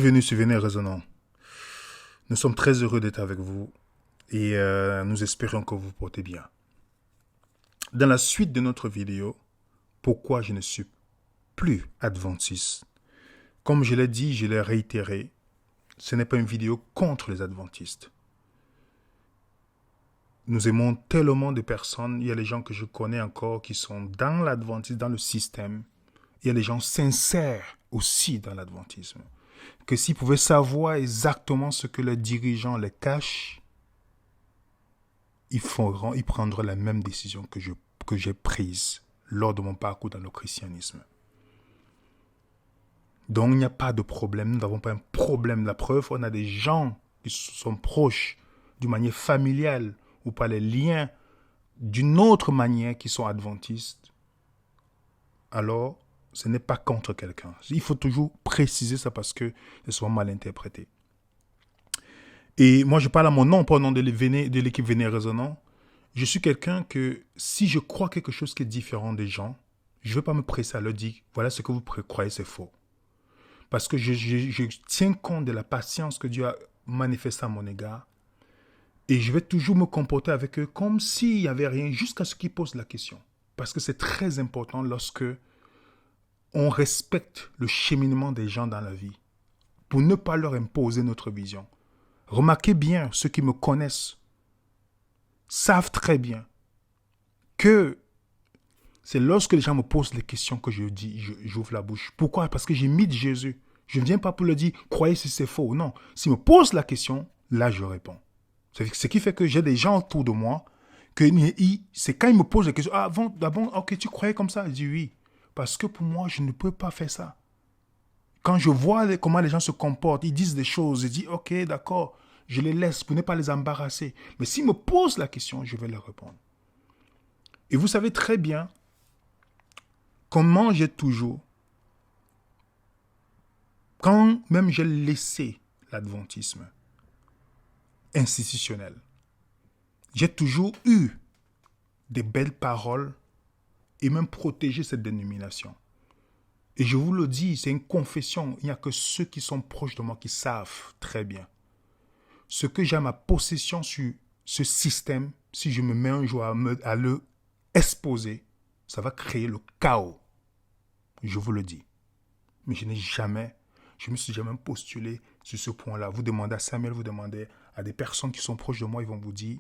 Bienvenue sur Venez Résonnant. Nous sommes très heureux d'être avec vous et nous espérons que vous vous portez bien. Dans la suite de notre vidéo, pourquoi je ne suis plus adventiste. Comme je l'ai dit, je l'ai réitéré, ce n'est pas une vidéo contre les adventistes. Nous aimons tellement de personnes, il y a les gens que je connais encore qui sont dans l'adventisme, dans le système. Il y a les gens sincères aussi dans l'adventisme. Que s'ils pouvaient savoir exactement ce que les dirigeants les cachent, ils prendront la même décision que j'ai prise lors de mon parcours dans le christianisme. Donc il n'y a pas de problème, nous n'avons pas un problème. La preuve, on a des gens qui sont proches d'une manière familiale ou par les liens d'une autre manière qui sont adventistes. Alors, ce n'est pas contre quelqu'un. Il faut toujours préciser ça parce que c'est souvent mal interprété. Et moi, je parle à mon nom, pas au nom de l'équipe Venez Résonnant. Je suis quelqu'un que si je crois quelque chose qui est différent des gens, je ne vais pas me presser à leur dire, voilà ce que vous croyez, c'est faux. Parce que je tiens compte de la patience que Dieu a manifestée à mon égard. Et je vais toujours me comporter avec eux comme s'il n'y avait rien, jusqu'à ce qu'ils posent la question. Parce que c'est très important lorsque on respecte le cheminement des gens dans la vie, pour ne pas leur imposer notre vision. Remarquez bien, ceux qui me connaissent savent très bien que c'est lorsque les gens me posent les questions que j'ouvre la bouche. Pourquoi? Parce que j'imite Jésus. Je ne viens pas pour leur dire, croyez si c'est faux. Non, s'ils me posent la question, là je réponds. Ce qui fait que j'ai des gens autour de moi, c'est quand ils me posent la question, ah bon, ok, tu croyais comme ça? Je dis oui. Parce que pour moi, je ne peux pas faire ça. Quand je vois comment les gens se comportent, ils disent des choses, je dis ok, d'accord, je les laisse pour ne pas les embarrasser. Mais s'ils me posent la question, je vais leur répondre. Et vous savez très bien comment j'ai toujours, quand même j'ai laissé l'adventisme institutionnel, j'ai toujours eu des belles paroles et même protégé cette dénomination. Et je vous le dis, c'est une confession. Il n'y a que ceux qui sont proches de moi qui savent très bien. Ce que j'ai à ma possession sur ce système, si je me mets un jour à le exposer, ça va créer le chaos. Je vous le dis. Mais je me suis jamais postulé sur ce point-là. Vous demandez à Samuel, vous demandez à des personnes qui sont proches de moi, ils vont vous dire,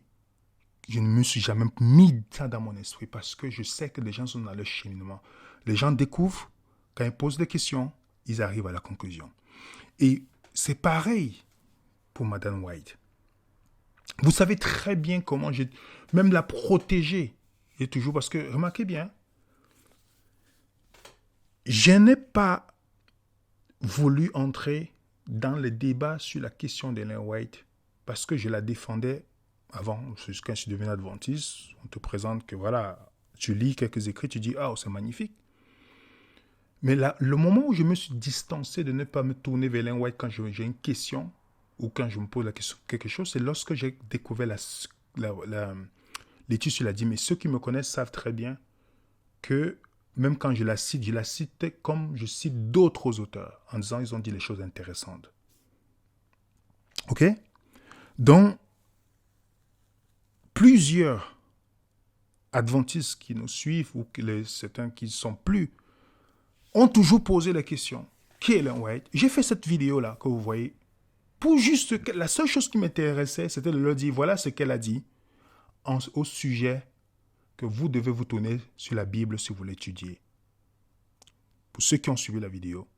je ne me suis jamais mis ça dans mon esprit parce que je sais que les gens sont dans leur cheminement. Les gens découvrent, quand ils posent des questions, ils arrivent à la conclusion. Et c'est pareil pour Madame White. Vous savez très bien comment j'ai même la protéger. Et toujours parce que, remarquez bien, je n'ai pas voulu entrer dans le débat sur la question d'Ellen White parce que je la défendais avant. Quand je suis devenu adventiste, on te présente que voilà, tu lis quelques écrits, tu dis « Ah, c'est magnifique ». Mais là, le moment où je me suis distancé de ne pas me tourner vers Ellen White quand j'ai une question ou quand je me pose la question quelque chose, c'est lorsque j'ai découvert l'étude sur la dîme. Mais ceux qui me connaissent savent très bien que même quand je la cite comme je cite d'autres auteurs, en disant ils ont dit les choses intéressantes. Ok? Donc, plusieurs adventistes qui nous suivent ou certains qui ne sont plus ont toujours posé la question, qui est Ellen White? J'ai fait cette vidéo-là que vous voyez pour juste, la seule chose qui m'intéressait, c'était de leur dire, voilà ce qu'elle a dit au sujet que vous devez vous tourner sur la Bible si vous l'étudiez. Pour ceux qui ont suivi la vidéo,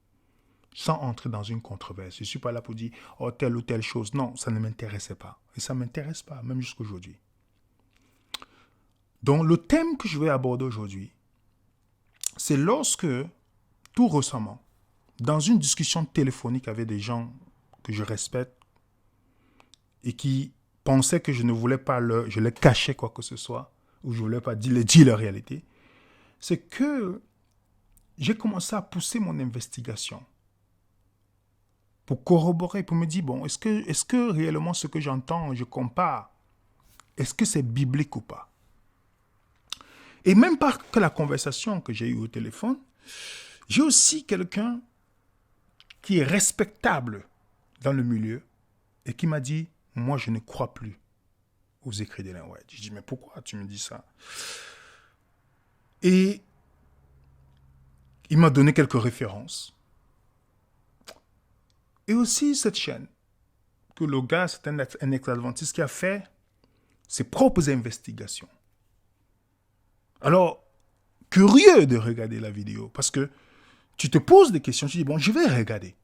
sans entrer dans une controverse. Je ne suis pas là pour dire, oh, telle ou telle chose. Non, ça ne m'intéressait pas. Et ça ne m'intéresse pas, même jusqu'à aujourd'hui. Donc, le thème que je vais aborder aujourd'hui, c'est lorsque, tout récemment, dans une discussion téléphonique avec des gens que je respecte et qui pensaient que je ne voulais pas je les cachais quoi que ce soit, ou je ne voulais pas dire la réalité, c'est que j'ai commencé à pousser mon investigation pour corroborer, pour me dire, bon, est-ce que réellement ce que j'entends, je compare, est-ce que c'est biblique ou pas? Et même pas que la conversation que j'ai eue au téléphone, j'ai aussi quelqu'un qui est respectable dans le milieu et qui m'a dit, moi, je ne crois plus aux écrits d'Ellen White. Je dis, mais pourquoi tu me dis ça? Et il m'a donné quelques références. Et aussi cette chaîne, que le gars, c'est un ex-adventiste qui a fait ses propres investigations. Alors, curieux de regarder la vidéo, parce que tu te poses des questions, tu dis, bon, je vais regarder.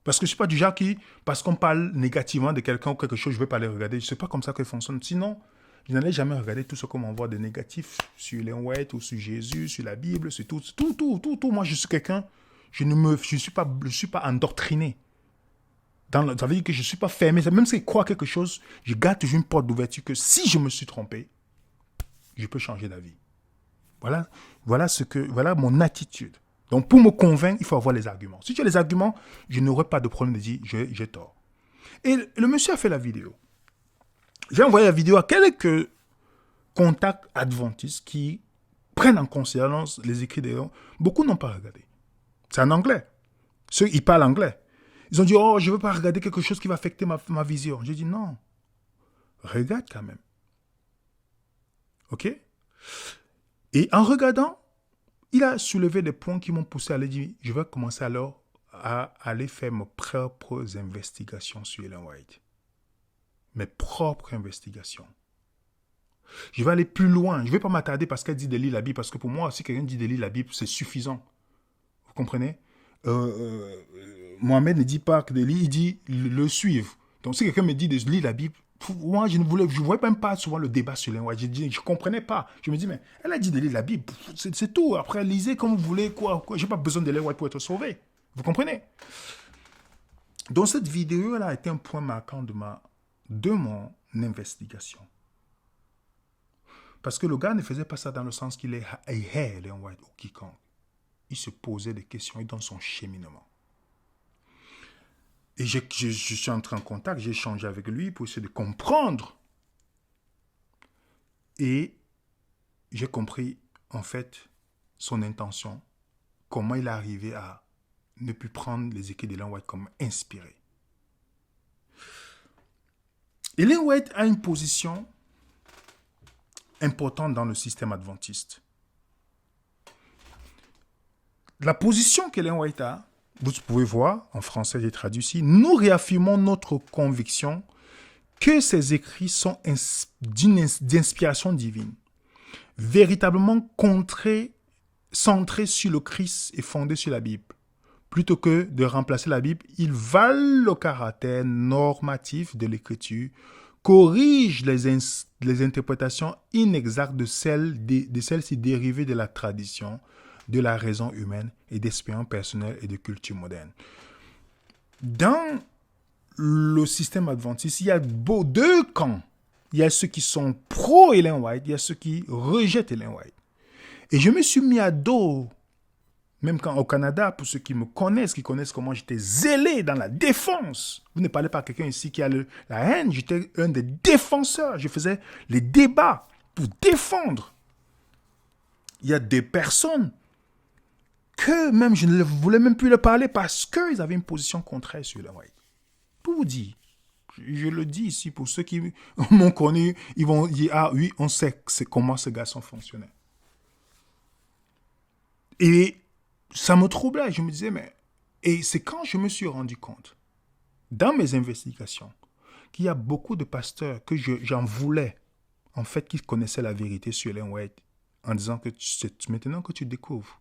Parce que je ne suis pas du genre qui, parce qu'on parle négativement de quelqu'un ou quelque chose, je ne vais pas les regarder. Ce n'est pas comme ça que ça fonctionne. Sinon, je n'allais jamais regarder tout ce qu'on m'envoie de négatif sur Ellen White ou sur Jésus, sur la Bible, sur tout. Moi, je suis quelqu'un, je ne suis pas endoctriné. Ça veut dire que je ne suis pas fermé. Même si je crois quelque chose, je garde toujours une porte d'ouverture que si je me suis trompé, je peux changer d'avis. Voilà mon attitude. Donc, pour me convaincre, il faut avoir les arguments. Si tu as les arguments, je n'aurai pas de problème de dire j'ai tort. Et le monsieur a fait la vidéo. J'ai envoyé la vidéo à quelques contacts adventistes qui prennent en considération les écrits des gens. Beaucoup n'ont pas regardé. C'est en anglais. Ceux qui parlent anglais. Ils ont dit, oh, je ne veux pas regarder quelque chose qui va affecter ma vision. J'ai dit, non. Regarde quand même. OK? Et en regardant, il a soulevé des points qui m'ont poussé à aller dire, je vais commencer alors à aller faire mes propres investigations sur Ellen White. Mes propres investigations. Je vais aller plus loin. Je ne vais pas m'attarder parce qu'elle dit de lire la Bible, parce que pour moi, si quelqu'un dit de lire la Bible, c'est suffisant. Vous comprenez? Mohamed ne dit pas que de lire, il dit le suivre. Donc si quelqu'un me dit de lire la Bible, moi, je ne voyais même pas souvent le débat sur Ellen White. Je ne comprenais pas. Je me dis, mais elle a dit de lire la Bible. C'est tout. Après, lisez comme vous voulez. Quoi. Je n'ai pas besoin d'Ellen White pour être sauvé. Vous comprenez? Donc, cette vidéo, elle a été un point marquant de mon investigation. Parce que le gars ne faisait pas ça dans le sens qu'il est Ellen White ou quiconque. Il se posait des questions et dans son cheminement. Et je suis entré en contact, j'ai échangé avec lui pour essayer de comprendre. Et j'ai compris, en fait, son intention, comment il est arrivé à ne plus prendre les écrits d'Ellen White comme inspirés. Ellen White a une position importante dans le système adventiste. La position qu'Ellen White a, vous pouvez voir, en français j'ai traduit ici, nous réaffirmons notre conviction que ces écrits sont d'inspiration divine, véritablement centrés sur le Christ et fondés sur la Bible. Plutôt que de remplacer la Bible, ils valent le caractère normatif de l'écriture, corrigent les interprétations inexactes de celles-ci dérivées de la tradition, de la raison humaine et d'expériences personnelles et de culture moderne. Dans le système adventiste, il y a deux camps. Il y a ceux qui sont pro-Ellen White, il y a ceux qui rejettent Ellen White. Et je me suis mis à dos, même quand au Canada, pour ceux qui me connaissent, qui connaissent comment j'étais zélé dans la défense. Vous ne parlez pas à quelqu'un ici qui a la haine, j'étais un des défenseurs. Je faisais les débats pour défendre. Il y a des personnes que même je ne voulais même plus leur parler parce qu'ils avaient une position contraire sur Ellen White. Pour vous dire, je le dis ici pour ceux qui m'ont connu, ils vont dire, ah oui, on sait comment ce garçon fonctionnait. Et ça me troublait, je me disais, mais... Et c'est quand je me suis rendu compte, dans mes investigations, qu'il y a beaucoup de pasteurs que j'en voulais, en fait, qui connaissaient la vérité sur Ellen White, en disant que c'est maintenant que tu découvres.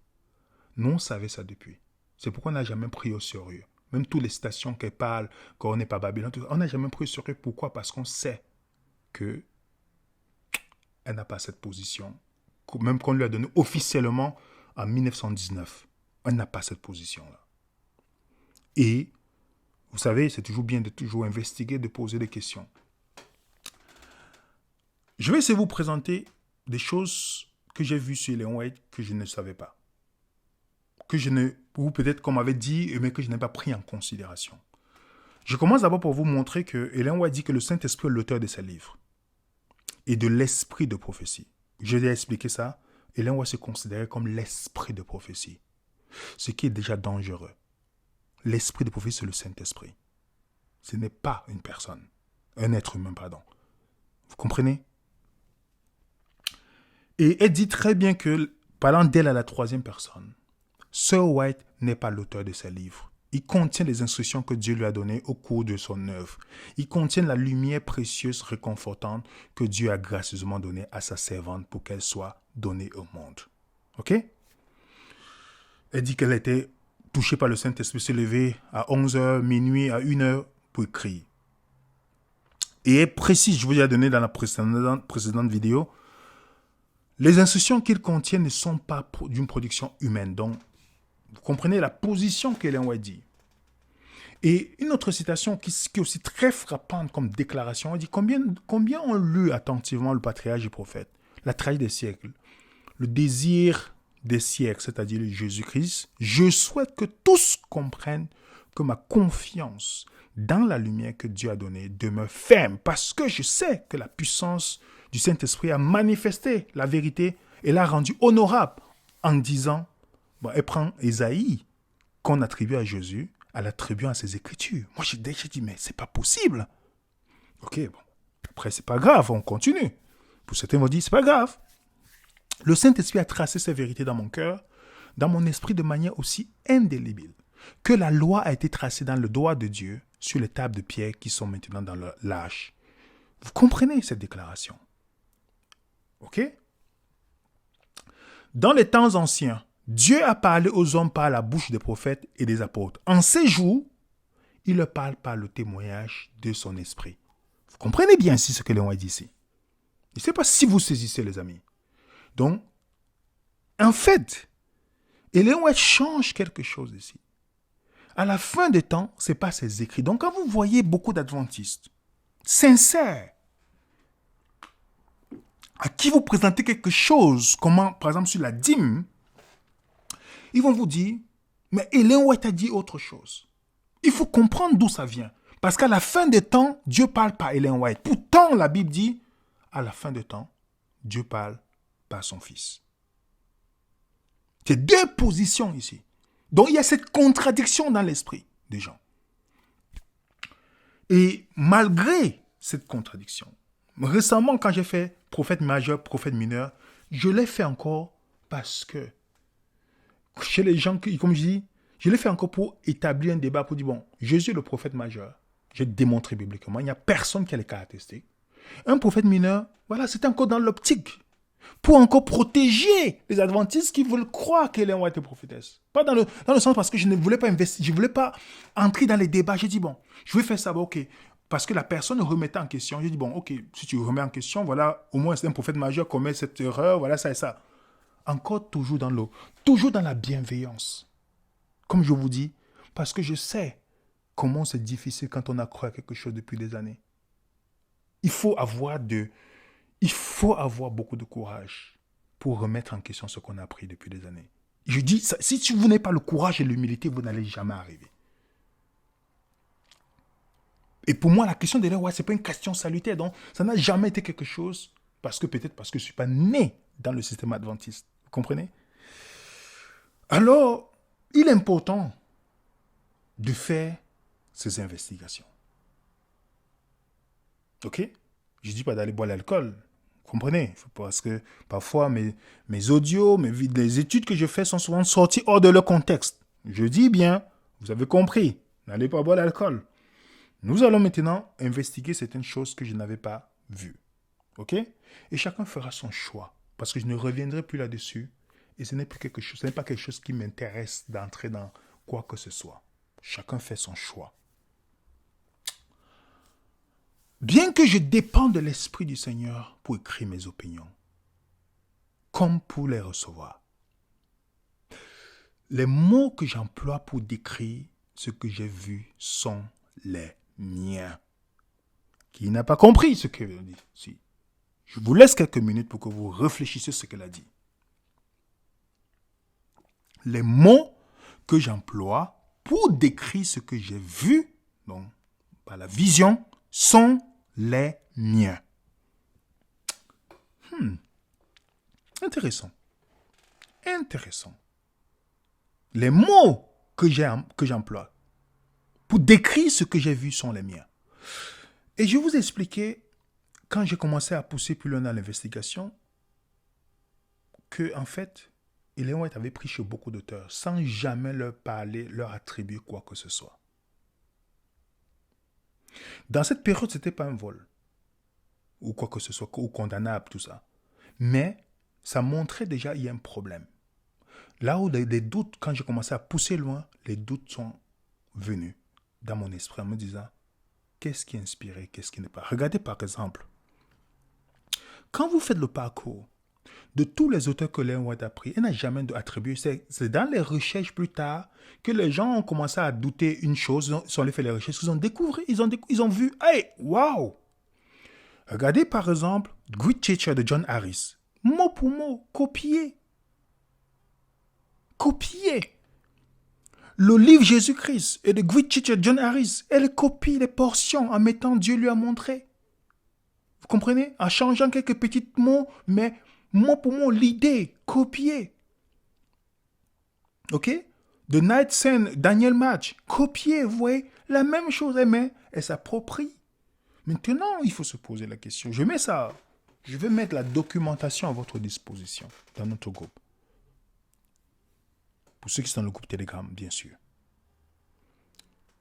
Nous, on savait ça depuis. C'est pourquoi on n'a jamais pris au sérieux. Même toutes les citations qu'elle parle, qu'on n'est pas Babylone, on n'a jamais pris au sérieux. Pourquoi? Parce qu'on sait qu'elle n'a pas cette position. Même qu'on lui a donné officiellement en 1919. Elle n'a pas cette position-là. Et, vous savez, c'est toujours bien de toujours investiguer, de poser des questions. Je vais essayer de vous présenter des choses que j'ai vues sur Ellen White que je ne savais pas. Ou peut-être qu'on m'avait dit, mais que je n'ai pas pris en considération. Je commence d'abord pour vous montrer que Ellen White dit que le Saint-Esprit est l'auteur de ses livres et de l'esprit de prophétie. Je vais expliquer ça. Ellen White se considérait comme l'esprit de prophétie, ce qui est déjà dangereux. L'esprit de prophétie, c'est le Saint-Esprit. Ce n'est pas une personne. Un être humain, pardon. Vous comprenez? Et elle dit très bien que, parlant d'elle à la troisième personne, Sir White n'est pas l'auteur de ces livres. Il contient les instructions que Dieu lui a données au cours de son œuvre. Il contient la lumière précieuse, réconfortante que Dieu a gracieusement donnée à sa servante pour qu'elle soit donnée au monde. Ok? Elle dit qu'elle était touchée par le Saint-Esprit, se lever à 11h, minuit, à 1h pour écrire. Et elle précise, je vous ai donné dans la précédente vidéo, les instructions qu'il contient ne sont pas d'une production humaine. Donc, vous comprenez la position qu'Ellen White dit. Et une autre citation qui est aussi très frappante comme déclaration, elle dit combien ont lu attentivement le patriarche et prophète, la trahison des siècles, le désir des siècles, c'est-à-dire Jésus-Christ. Je souhaite que tous comprennent que ma confiance dans la lumière que Dieu a donnée demeure ferme, parce que je sais que la puissance du Saint-Esprit a manifesté la vérité et l'a rendue honorable en disant, elle prend Ésaïe qu'on attribue à Jésus, elle l'attribue à ses Écritures. Moi, j'ai dit, mais c'est pas possible. Ok, bon. Après, c'est pas grave, on continue. Pour certains, vont dire, c'est pas grave. Le Saint-Esprit a tracé ces vérités dans mon cœur, dans mon esprit de manière aussi indélébile que la loi a été tracée dans le doigt de Dieu sur les tables de pierre qui sont maintenant dans le lâche. Vous comprenez cette déclaration? Ok? Dans les temps anciens, Dieu a parlé aux hommes par la bouche des prophètes et des apôtres. En ces jours, il leur parle par le témoignage de son esprit. Vous comprenez bien ici ce que Léon a dit ici. Je ne sais pas si vous saisissez, les amis. Donc, en fait, Léon change quelque chose ici. À la fin des temps, ce n'est pas ses écrits. Donc, quand vous voyez beaucoup d'adventistes sincères, à qui vous présentez quelque chose, comment, par exemple, sur la dîme, ils vont vous dire, mais Ellen White a dit autre chose. Il faut comprendre d'où ça vient. Parce qu'à la fin des temps, Dieu parle par Ellen White. Pourtant, la Bible dit, à la fin des temps, Dieu parle par son Fils. C'est deux positions ici. Donc, il y a cette contradiction dans l'esprit des gens. Et malgré cette contradiction, récemment, quand j'ai fait prophète majeur, prophète mineur, je l'ai fait encore parce que chez les gens, comme je dis, je l'ai fait encore pour établir un débat, pour dire, bon, Jésus est le prophète majeur. J'ai démontré bibliquement, il n'y a personne qui a les caractéristiques. Un prophète mineur, voilà, c'était encore dans l'optique, pour encore protéger les adventistes qui veulent croire qu'Ellen White est prophétesse. Pas dans le sens parce que je ne voulais pas investir, je ne voulais pas entrer dans les débats. J'ai dit, bon, je vais faire ça, bon, ok. Parce que la personne remettait en question. J'ai dit, bon, ok, si tu remets en question, voilà, au moins c'est un prophète majeur commet cette erreur, voilà, ça et ça. Encore toujours dans l'eau, toujours dans la bienveillance. Comme je vous dis, parce que je sais comment c'est difficile quand on a cru à quelque chose depuis des années. Il faut avoir beaucoup de courage pour remettre en question ce qu'on a appris depuis des années. Je dis, si vous n'avez pas le courage et l'humilité, vous n'allez jamais arriver. Et pour moi, la question de l'Église, ce n'est pas une question salutaire. Donc, ça n'a jamais été quelque chose, peut-être parce que je ne suis pas né dans le système adventiste. Vous comprenez? Alors, il est important de faire ces investigations. Ok? Je ne dis pas d'aller boire l'alcool. Vous comprenez? Parce que parfois, mes audios, les études que je fais sont souvent sorties hors de leur contexte. Je dis bien, vous avez compris, n'allez pas boire l'alcool. Nous allons maintenant investiguer certaines choses que je n'avais pas vues. Ok? Et chacun fera son choix. Parce que je ne reviendrai plus là-dessus. Et ce n'est pas quelque chose qui m'intéresse d'entrer dans quoi que ce soit. Chacun fait son choix. Bien que je dépende de l'Esprit du Seigneur pour écrire mes opinions, comme pour les recevoir, les mots que j'emploie pour décrire ce que j'ai vu sont les miens. Qui n'a pas compris ce qu'elle a dit? Si. Je vous laisse quelques minutes pour que vous réfléchissiez ce qu'elle a dit. Les mots que j'emploie pour décrire ce que j'ai vu, donc par la vision, sont les miens. Intéressant. Les mots que j'emploie pour décrire ce que j'ai vu sont les miens. Et je vous ai expliqué, quand j'ai commencé à pousser plus loin dans l'investigation, que en fait, Ellen White avait pris chez beaucoup d'auteurs sans jamais leur parler, leur attribuer quoi que ce soit. Dans cette période, ce n'était pas un vol ou quoi que ce soit, ou condamnable, tout ça. Mais ça montrait déjà qu'il y a un problème. Là où les doutes, quand j'ai commencé à pousser loin, les doutes sont venus dans mon esprit en me disant, qu'est-ce qui est inspiré, qu'est-ce qui n'est pas. Regardez par exemple, quand vous faites le parcours de tous les auteurs que Ellen White a pris, elle n'a jamais attribué. C'est dans les recherches plus tard que les gens ont commencé à douter une chose, ils sont allés faire les recherches, ils ont découvert, ils ont vu, hey, waouh! Regardez par exemple Great Teacher de John Harris. Mot pour mot, copié. Copié. Le livre Jésus-Christ et de Great Teacher de John Harris, elle copie les portions en mettant Dieu lui a montré. Vous comprenez? En changeant quelques petits mots, mais mot pour mot, l'idée, copié. Ok? The Night Scene, Daniel Match, copié, vous voyez? La même chose, mais elle s'approprie. Maintenant, il faut se poser la question. Je vais mettre la documentation à votre disposition dans notre groupe. Pour ceux qui sont dans le groupe Telegram, bien sûr.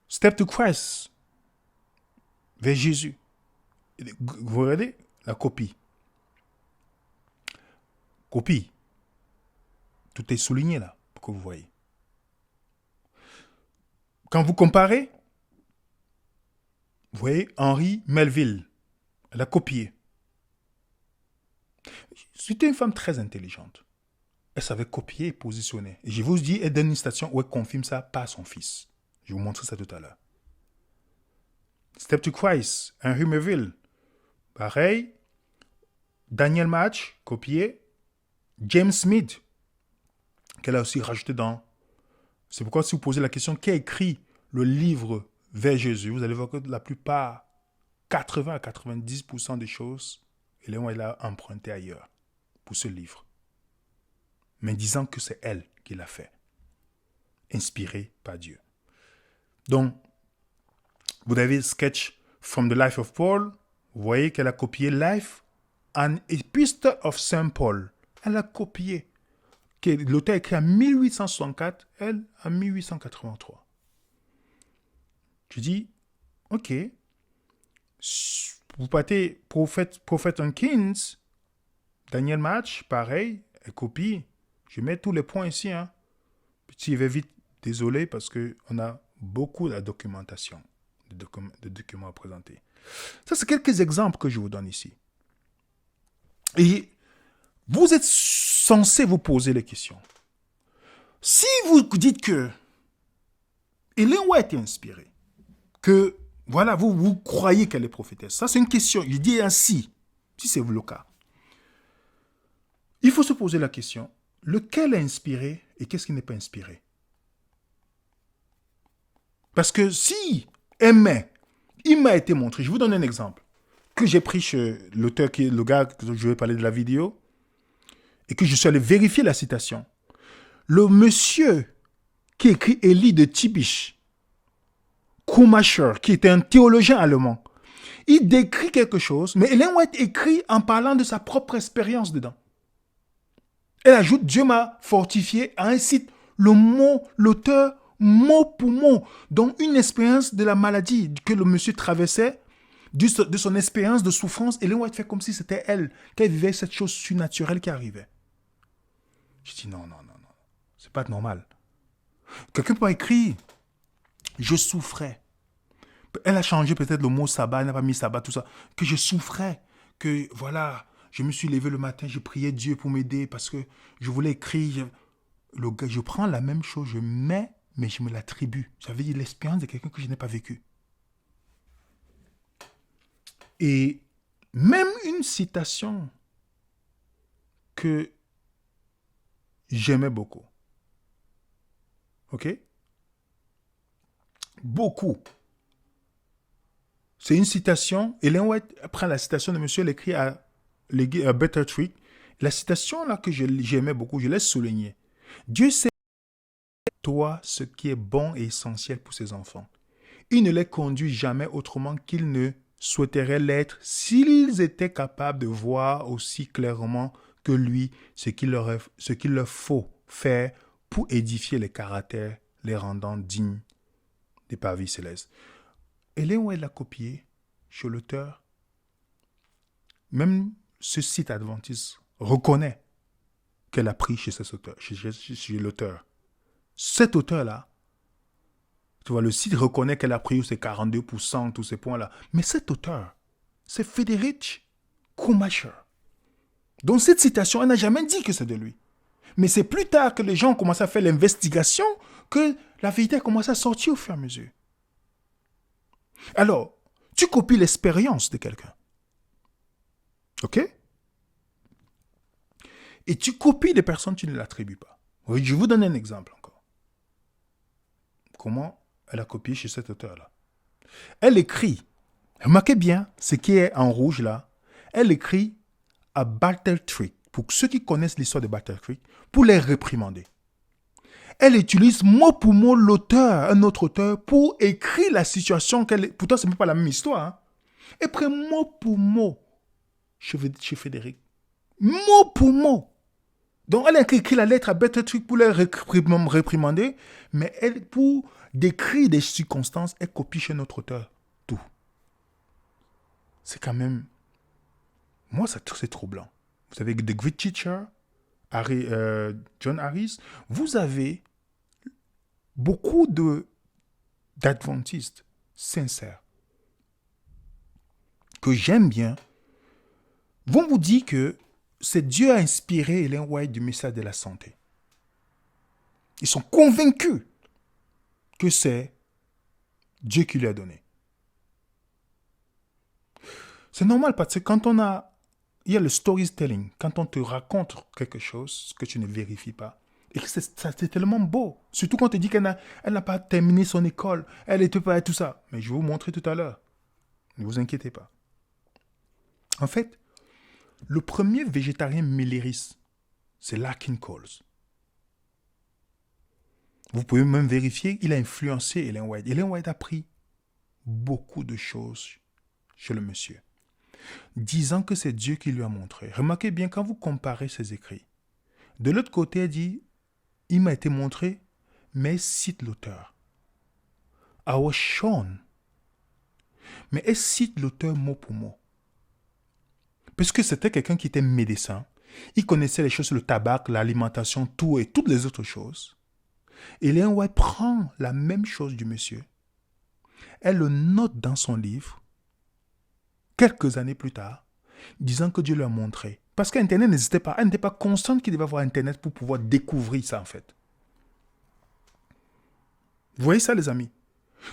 Step to Christ, vers Jésus. Vous regardez la copie. Copie. Tout est souligné là, pour que vous voyez. Quand vous comparez, vous voyez Henry Melville. Elle a copié. C'était une femme très intelligente. Elle savait copier et positionner. Et je vous dis, elle donne une citation où elle confirme ça par son fils. Je vais vous montrer ça tout à l'heure. Step to Christ, Henry Melville. Pareil. Daniel Match, copié. James Smith, qu'elle a aussi rajouté dans... C'est pourquoi si vous posez la question, qui a écrit le livre vers Jésus, vous allez voir que la plupart, 80 à 90% des choses, elle a emprunté ailleurs pour ce livre. Mais disant que c'est elle qui l'a fait. Inspirée par Dieu. Donc, vous avez Sketch from the Life of Paul. Vous voyez qu'elle a copié Life and Epistle of Saint Paul. Elle a copié. L'auteur écrit en 1864, elle en 1883. Je dis, ok, vous partez Prophet Hawkins, Daniel Match, pareil, elle copie. Je mets tous les points ici. Hein. Si je vais vite, désolé, parce qu'on a beaucoup de documentation, de documents à présenter. Ça, c'est quelques exemples que je vous donne ici. Et vous êtes censé vous poser les questions. Si vous dites que Ellen White est inspirée, que voilà, vous croyez qu'elle est prophétesse, ça c'est une question. Il dit ainsi, si c'est le cas. Il faut se poser la question, lequel est inspiré et qu'est-ce qui n'est pas inspiré? Parce que si il m'a été montré, je vous donne un exemple, que j'ai pris chez l'auteur, qui est le gars que je vais parler de la vidéo, et que je suis allé vérifier la citation. Le monsieur qui écrit Élie de Tibisch, Schumacher, qui était un théologien allemand, il décrit quelque chose, mais Ellen White écrit en parlant de sa propre expérience dedans. Elle ajoute, Dieu m'a fortifié, elle cite l'auteur mot pour mot, dont une expérience de la maladie que le monsieur traversait, de son expérience de souffrance, Ellen White fait comme si c'était elle, qu'elle vivait cette chose surnaturelle qui arrivait. Je dis non, c'est pas normal. Quelqu'un peut écrire, je souffrais. Elle a changé peut-être le mot sabbat, elle n'a pas mis sabbat, tout ça. Que je souffrais, que voilà, je me suis levé le matin, je priais Dieu pour m'aider parce que je voulais écrire. Je prends la même chose, je mets, mais je me l'attribue. Ça veut dire l'expérience de quelqu'un que je n'ai pas vécu. Et même une citation que j'aimais beaucoup. Ok? Beaucoup. C'est une citation. Ellen White prend la citation de monsieur, elle écrit à Better Trick. La citation là que j'aimais beaucoup, je l'ai soulignée. Dieu sait toi ce qui est bon et essentiel pour ses enfants. il ne les conduit jamais autrement qu'ils ne souhaiteraient l'être s'ils étaient capables de voir aussi clairement que lui ce qu'il leur faut faire pour édifier les caractères, les rendant dignes des parvis célestes. Ellen White l'a copié chez l'auteur. Même ce site adventiste reconnaît qu'elle a pris chez l'auteur. Cet auteur-là, tu vois, le site reconnaît qu'elle a pris ses 42%, tous ces points-là. Mais cet auteur, c'est Friedrich Schumacher. Dans cette citation, elle n'a jamais dit que c'est de lui. Mais c'est plus tard que les gens ont commencé à faire l'investigation que la vérité a commencé à sortir au fur et à mesure. Alors, tu copies l'expérience de quelqu'un. OK? Et tu copies des personnes, tu ne l'attribues pas. Oui, je vous donne un exemple encore. Comment elle a copié chez cet auteur-là. Elle écrit, remarquez bien ce qui est en rouge là, elle écrit à Battle Creek, pour ceux qui connaissent l'histoire de Battle Creek, pour les réprimander. Elle utilise mot pour mot l'auteur, un autre auteur, pour écrire la situation qu'elle... Pourtant, ce n'est pas la même histoire. Hein. Elle prend mot pour mot chez Frédéric. Mot pour mot. Donc, elle a écrit la lettre à Battle Creek pour les réprimander, mais elle, pour décrire des circonstances, elle copie chez notre auteur tout. C'est quand même... Moi, c'est troublant. Vous avez The Great Teacher, John Harris. Vous avez beaucoup d'adventistes sincères que j'aime bien. Vont vous dire que c'est Dieu a inspiré Ellen White du message de la santé. Ils sont convaincus que c'est Dieu qui lui a donné. C'est normal parce que quand il y a le storytelling, quand on te raconte quelque chose que tu ne vérifies pas, et que c'est tellement beau, surtout quand on te dit qu'elle n'a pas terminé son école, elle n'était pas tout ça. Mais je vais vous montrer tout à l'heure. Ne vous inquiétez pas. En fait, le premier végétarien millériste, c'est Larkin Coles. Vous pouvez même vérifier, il a influencé Ellen White. Ellen White a pris beaucoup de choses chez le monsieur, disant que c'est Dieu qui lui a montré. Remarquez bien quand vous comparez ses écrits. De l'autre côté, elle dit, il m'a été montré, mais elle cite l'auteur. I was shown. Mais elle cite l'auteur mot pour mot. Parce que c'était quelqu'un qui était médecin. Il connaissait les choses sur le tabac, l'alimentation, tout et toutes les autres choses. Et Ellen White prend la même chose du monsieur. Elle le note dans son livre, quelques années plus tard, disant que Dieu lui a montré. Parce qu'Internet n'existait pas. Elle n'était pas consciente qu'il devait avoir Internet pour pouvoir découvrir ça, en fait. Vous voyez ça, les amis?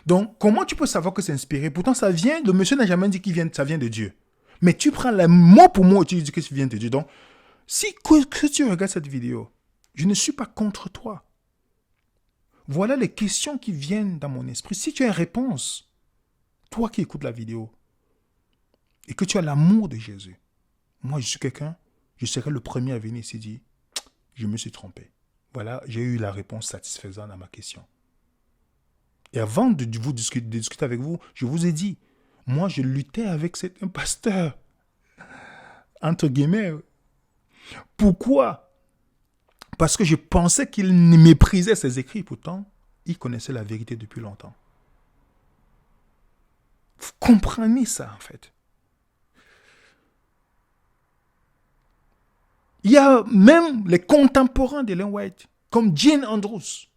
Donc, comment tu peux savoir que c'est inspiré? Pourtant, ça vient, le monsieur n'a jamais dit que ça vient de Dieu. Mais tu prends le mot pour mot et tu dis que ça vient de Dieu. Donc, si tu regardes cette vidéo, je ne suis pas contre toi. Voilà les questions qui viennent dans mon esprit. Si tu as une réponse, toi qui écoutes la vidéo, et que tu as l'amour de Jésus, moi je suis quelqu'un, je serai le premier à venir ici et dire, je me suis trompé. Voilà, j'ai eu la réponse satisfaisante à ma question. Et avant de discuter avec vous, je vous ai dit, moi je luttais avec un pasteur, entre guillemets. Pourquoi? Parce que je pensais qu'il méprisait ses écrits. Pourtant, il connaissait la vérité depuis longtemps. Vous comprenez ça, en fait. Il y a même les contemporains d'Ellen White, comme Jane Andrews,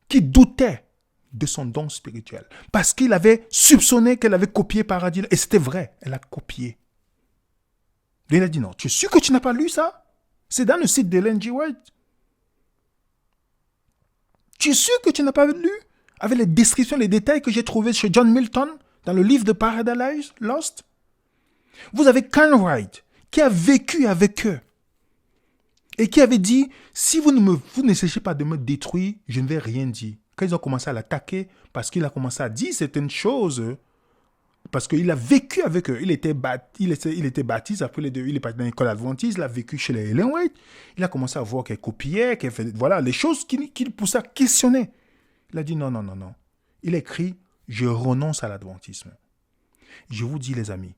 qui doutaient de son don spirituel. Parce qu'il avait soupçonné qu'elle avait copié Paradis. Et c'était vrai, elle a copié. Il a dit non, tu es sûr que tu n'as pas lu ça? C'est dans le site d'Ellen G. White. Tu es sûr que tu n'as pas lu? Avec les descriptions, les détails que j'ai trouvés chez John Milton, dans le livre de Paradise Lost. Vous avez Ken Wright, qui a vécu avec eux. Et qui avait dit, si vous n'essayez pas de me détruire, je ne vais rien dire. Quand ils ont commencé à l'attaquer, parce qu'il a commencé à dire certaines choses, parce qu'il a vécu avec eux. Il était baptiste, après il est parti dans l'école adventiste, il a vécu chez les Ellen White. Il a commencé à voir qu'elle copiait, qu'elle faisait, voilà, les choses qui le poussaient à questionner. Il a dit non. Il a écrit Je renonce à l'adventisme. Je vous dis, les amis,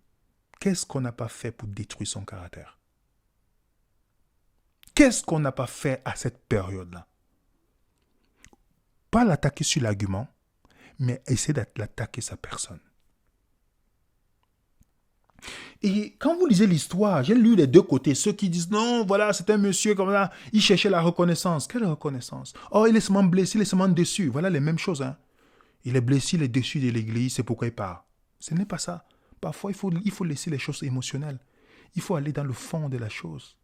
qu'est-ce qu'on n'a pas fait pour détruire son caractère? Qu'est-ce qu'on n'a pas fait à cette période-là? Pas l'attaquer sur l'argument, mais essayer d'attaquer sa personne. Et quand vous lisez l'histoire, j'ai lu les deux côtés. Ceux qui disent non, voilà, c'est un monsieur comme ça, il cherchait la reconnaissance. Quelle reconnaissance? Oh, il est seulement blessé, il est seulement déçu. Voilà les mêmes choses. Hein. Il est blessé, il est déçu de l'église, c'est pourquoi il part. Ce n'est pas ça. Parfois, il faut laisser les choses émotionnelles. Il faut aller dans le fond de la chose.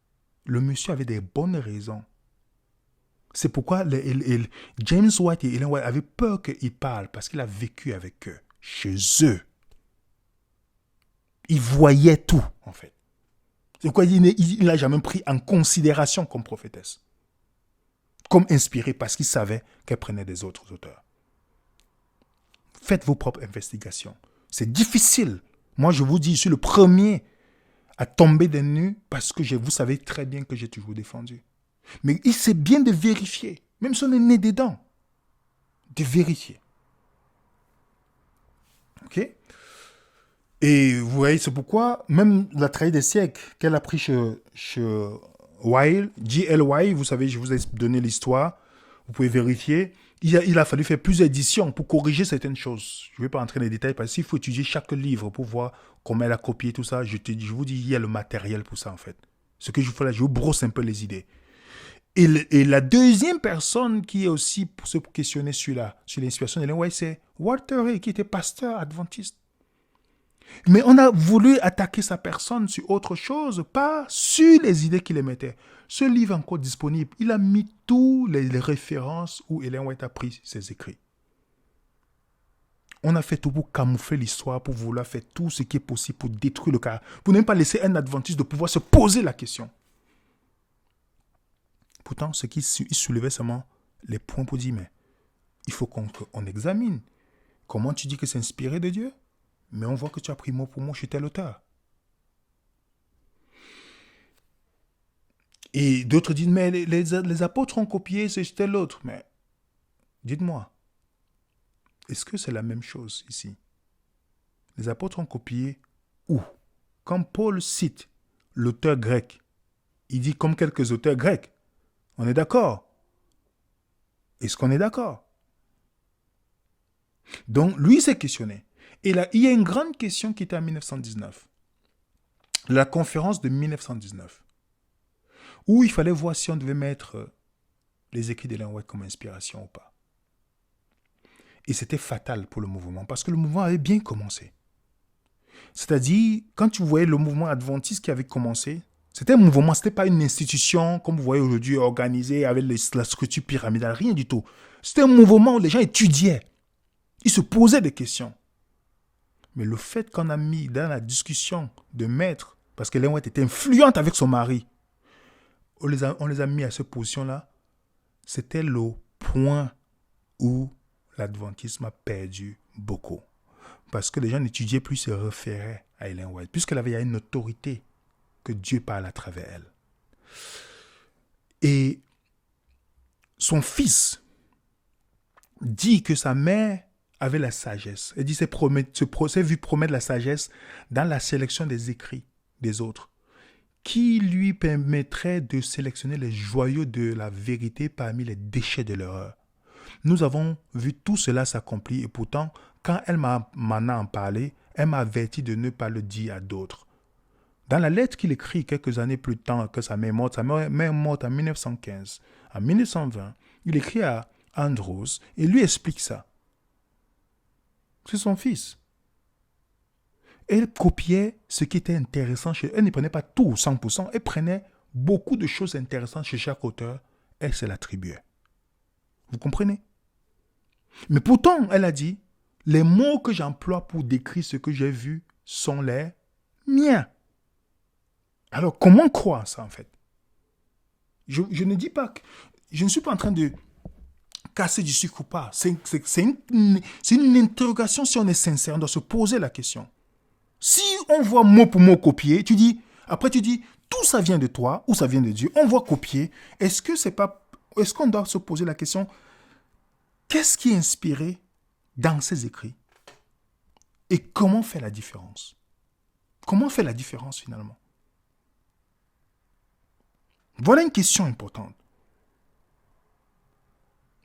Le monsieur avait des bonnes raisons. C'est pourquoi James White et Ellen White avaient peur qu'il parle, parce qu'il a vécu avec eux, chez eux. Il voyait tout, en fait. C'est pourquoi il n'a jamais pris en considération comme prophétesse. Comme inspirée, parce qu'il savait qu'elle prenait des autres auteurs. Faites vos propres investigations. C'est difficile. Moi, je vous dis, je suis le premier à tomber des nues parce que vous savez très bien que j'ai toujours défendu. Mais c'est bien de vérifier, même si on est né dedans, de vérifier. Ok? Et vous voyez, c'est pourquoi, même la trahie des siècles qu'elle a pris chez Weil, J.L. Weil, vous savez, je vous ai donné l'histoire, vous pouvez vérifier. Il a fallu faire plusieurs éditions pour corriger certaines choses. Je ne vais pas entrer dans les détails parce qu'il faut étudier chaque livre pour voir comment elle a copié tout ça. Je vous dis, il y a le matériel pour ça, en fait. Ce que je fais là, je vous brosse un peu les idées. Et la deuxième personne qui est aussi pour se questionner sur l'inspiration d'Ellen White, c'est Walter Ray, qui était pasteur adventiste. Mais on a voulu attaquer sa personne sur autre chose, pas sur les idées qu'il émettait. Ce livre est encore disponible. Il a mis toutes les références où Ellen White a pris ses écrits. On a fait tout pour camoufler l'histoire, pour vouloir faire tout ce qui est possible pour détruire le cas, pour ne pas laisser un adventiste de pouvoir se poser la question. Pourtant, ce qui soulevait seulement les points pour dire, mais il faut qu'on examine. Comment tu dis que c'est inspiré de Dieu? Mais on voit que tu as pris mot pour mot chez tel auteur. Et d'autres disent, mais les apôtres ont copié, c'est tel autre. Mais dites-moi, est-ce que c'est la même chose ici? Les apôtres ont copié où? Quand Paul cite l'auteur grec, il dit comme quelques auteurs grecs. On est d'accord? Est-ce qu'on est d'accord? Donc, lui s'est questionné. Et là, il y a une grande question qui était en 1919. La conférence de 1919. Où il fallait voir si on devait mettre les écrits d'Ellen White comme inspiration ou pas. Et c'était fatal pour le mouvement, parce que le mouvement avait bien commencé. C'est-à-dire, quand tu voyais le mouvement adventiste qui avait commencé, c'était un mouvement, ce n'était pas une institution, comme vous voyez aujourd'hui, organisée avec la structure pyramidale, rien du tout. C'était un mouvement où les gens étudiaient. Ils se posaient des questions. Mais le fait qu'on a mis dans la discussion de maître, parce qu'Ellen White était influente avec son mari, on les a mis à cette position-là, c'était le point où l'adventisme a perdu beaucoup. Parce que les gens n'étudiaient plus, se référaient à Ellen White, puisqu'elle avait une autorité que Dieu parle à travers elle. Et son fils dit que sa mère avait la sagesse. Elle dit s'est vu promettre la sagesse dans la sélection des écrits des autres, qui lui permettrait de sélectionner les joyaux de la vérité parmi les déchets de l'erreur. Nous avons vu tout cela s'accomplir et pourtant, quand elle m'en a parlé, elle m'a averti de ne pas le dire à d'autres. Dans la lettre qu'il écrit quelques années plus tard que sa mère est morte en 1915, en 1920, il écrit à Andrews et lui explique ça. C'est son fils. Elle copiait ce qui était intéressant chez elle. Elle ne prenait pas tout 100%. Elle prenait beaucoup de choses intéressantes chez chaque auteur. Elle se l'attribuait. Vous comprenez? Mais pourtant, elle a dit, les mots que j'emploie pour décrire ce que j'ai vu sont les miens. Alors, comment croire ça, en fait? Je ne dis pas que... Je ne suis pas en train de casser du sucre ou pas. C'est une interrogation. Si on est sincère, on doit se poser la question. Si on voit mot pour mot copier, après tu dis, tout ça vient de toi ou ça vient de Dieu. On voit copier. Est-ce qu'on doit se poser la question, qu'est-ce qui est inspiré dans ces écrits? Et comment faire la différence? Comment faire la différence finalement? Voilà une question importante.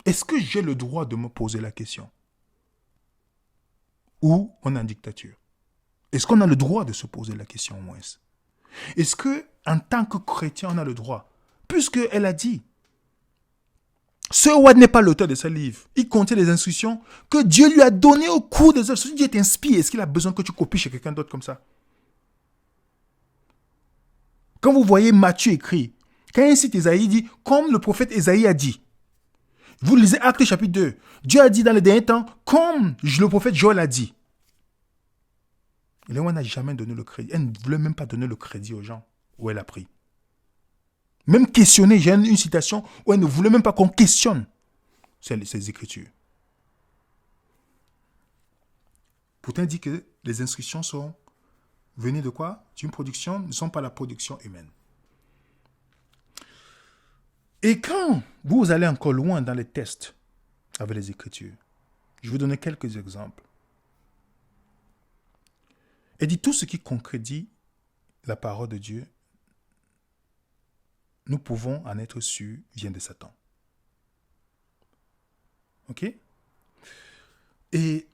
Est-ce que j'ai le droit de me poser la question? Ou on est en dictature? Est-ce qu'on a le droit de se poser la question au moins? Est-ce que, en tant que chrétien, on a le droit? Puisqu'elle a dit, ce Wad n'est pas l'auteur de ce livre. Il contient les instructions que Dieu lui a données au cours des heures. Si Dieu t'inspire, est-ce qu'il a besoin que tu copies chez quelqu'un d'autre comme ça? Quand vous voyez Matthieu écrit, quand il cite Ésaïe, il dit, comme le prophète Ésaïe a dit. Vous lisez Actes chapitre 2. Dieu a dit dans les derniers temps, comme le prophète Joël a dit. Et là, on n'a jamais donné le crédit. Elle ne voulait même pas donner le crédit aux gens où elle a pris. Même questionner, j'ai une citation où elle ne voulait même pas qu'on questionne ces écritures. Pourtant, elle dit que les instructions sont venues de quoi? D'une production, ne sont pas la production humaine. Et quand vous allez encore loin dans les tests avec les Écritures, je vais vous donner quelques exemples. Elle dit tout ce qui concrétise la parole de Dieu, nous pouvons en être sûrs, vient de Satan. Ok? Et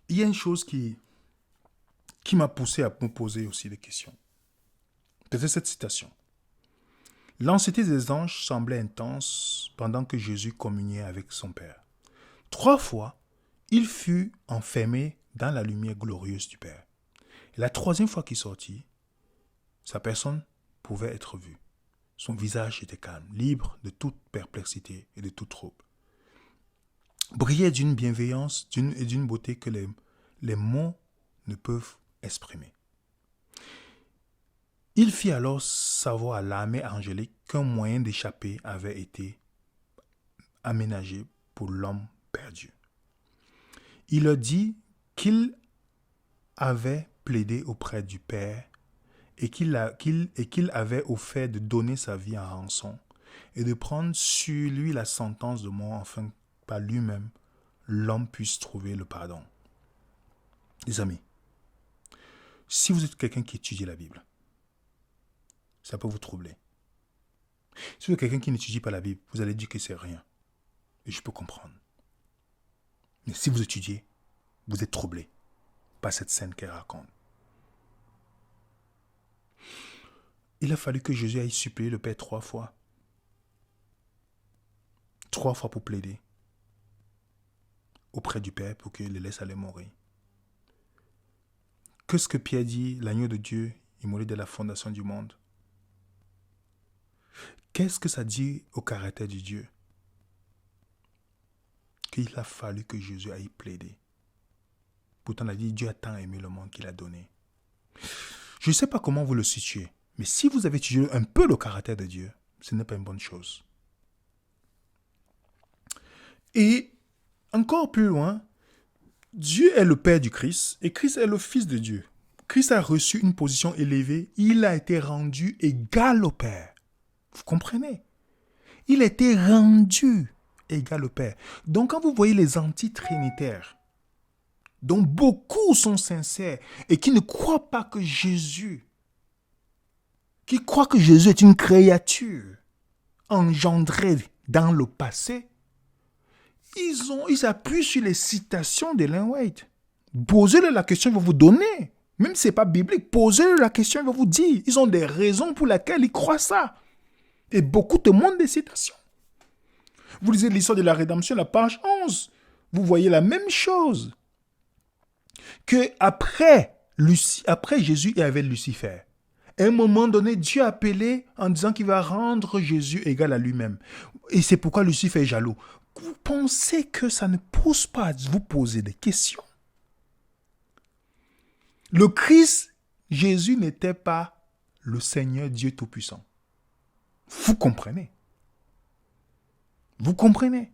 il y a une chose qui m'a poussé à me poser aussi des questions. C'est cette citation. L'anxiété des anges semblait intense pendant que Jésus communiait avec son Père. 3 fois, il fut enfermé dans la lumière glorieuse du Père. Et la 3e fois qu'il sortit, sa personne pouvait être vue. Son visage était calme, libre de toute perplexité et de tout trouble. Brillait d'une bienveillance et d'une beauté que les mots ne peuvent exprimer. Il fit alors savoir à l'armée angélique qu'un moyen d'échapper avait été aménagé pour l'homme perdu. Il leur dit qu'il avait plaidé auprès du Père et qu'il avait offert de donner sa vie en rançon et de prendre sur lui la sentence de mort afin que par lui-même l'homme puisse trouver le pardon. Les amis, si vous êtes quelqu'un qui étudie la Bible, ça peut vous troubler. Si vous êtes quelqu'un qui n'étudie pas la Bible, vous allez dire que c'est rien. Et je peux comprendre. Mais si vous étudiez, vous êtes troublé par cette scène qu'elle raconte. Il a fallu que Jésus aille supplier le Père 3 fois. 3 fois pour plaider auprès du Père pour qu'il le laisse aller mourir. Qu'est-ce que Pierre dit, l'agneau de Dieu, immolé dès la fondation du monde? Qu'est-ce que ça dit au caractère de Dieu? Qu'il a fallu que Jésus aille plaider. Pourtant, on a dit, Dieu a tant aimé le monde qu'il a donné. Je ne sais pas comment vous le situez, mais si vous avez étudié un peu le caractère de Dieu, ce n'est pas une bonne chose. Et encore plus loin, Dieu est le Père du Christ et Christ est le Fils de Dieu. Christ a reçu une position élevée, il a été rendu égal au Père. Vous comprenez? Il a été rendu égal au Père. Donc quand vous voyez les antitrinitaires, dont beaucoup sont sincères et qui ne croient pas que Jésus, qui croient que Jésus est une créature engendrée dans le passé, ils appuient sur les citations d'Ellen White. Posez-leur la question, il va vous donner. Même si ce n'est pas biblique, posez-leur la question, il va vous dire. Ils ont des raisons pour lesquelles ils croient ça. Et beaucoup te montrent des citations. Vous lisez l'histoire de la rédemption, la page 11. Vous voyez la même chose. Que après Jésus, il y avait Lucifer. À un moment donné, Dieu a appelé en disant qu'il va rendre Jésus égal à lui-même. Et c'est pourquoi Lucifer est jaloux. Vous pensez que ça ne pousse pas à vous poser des questions? Le Christ, Jésus n'était pas le Seigneur Dieu Tout-Puissant. Vous comprenez? Vous comprenez?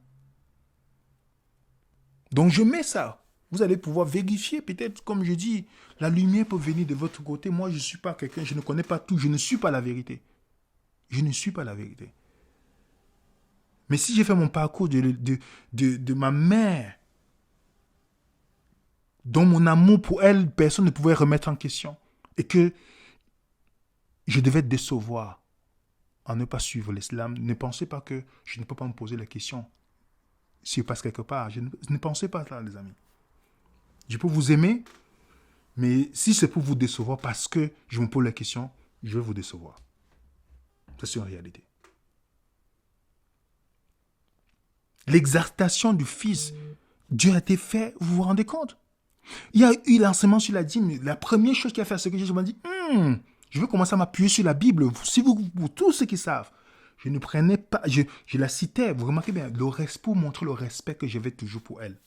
Donc je mets ça. Vous allez pouvoir vérifier, peut-être, comme je dis, la lumière peut venir de votre côté. Moi, je ne suis pas quelqu'un, je ne connais pas tout, je ne suis pas la vérité. Je ne suis pas la vérité. Mais si j'ai fait mon parcours de ma mère dont mon amour pour elle, personne ne pouvait remettre en question. Et que je devais décevoir en ne pas suivre l'islam. Ne pensez pas que je ne peux pas me poser la question s'il passe quelque part. Ne pensez pas ça, les amis. Je peux vous aimer, mais si c'est pour vous décevoir parce que je me pose la question, je vais vous décevoir. Ça, c'est une réalité. L'exaltation du Fils, Dieu a été fait, vous vous rendez compte? Il y a eu l'enseignement sur la dîme. La première chose qu'il a fait, c'est que Jésus m'a dit, je vais commencer à m'appuyer sur la Bible. Si vous, pour tous ceux qui savent, je ne prenais pas, je la citais, vous remarquez bien, pour montrer le respect que j'avais toujours pour elle.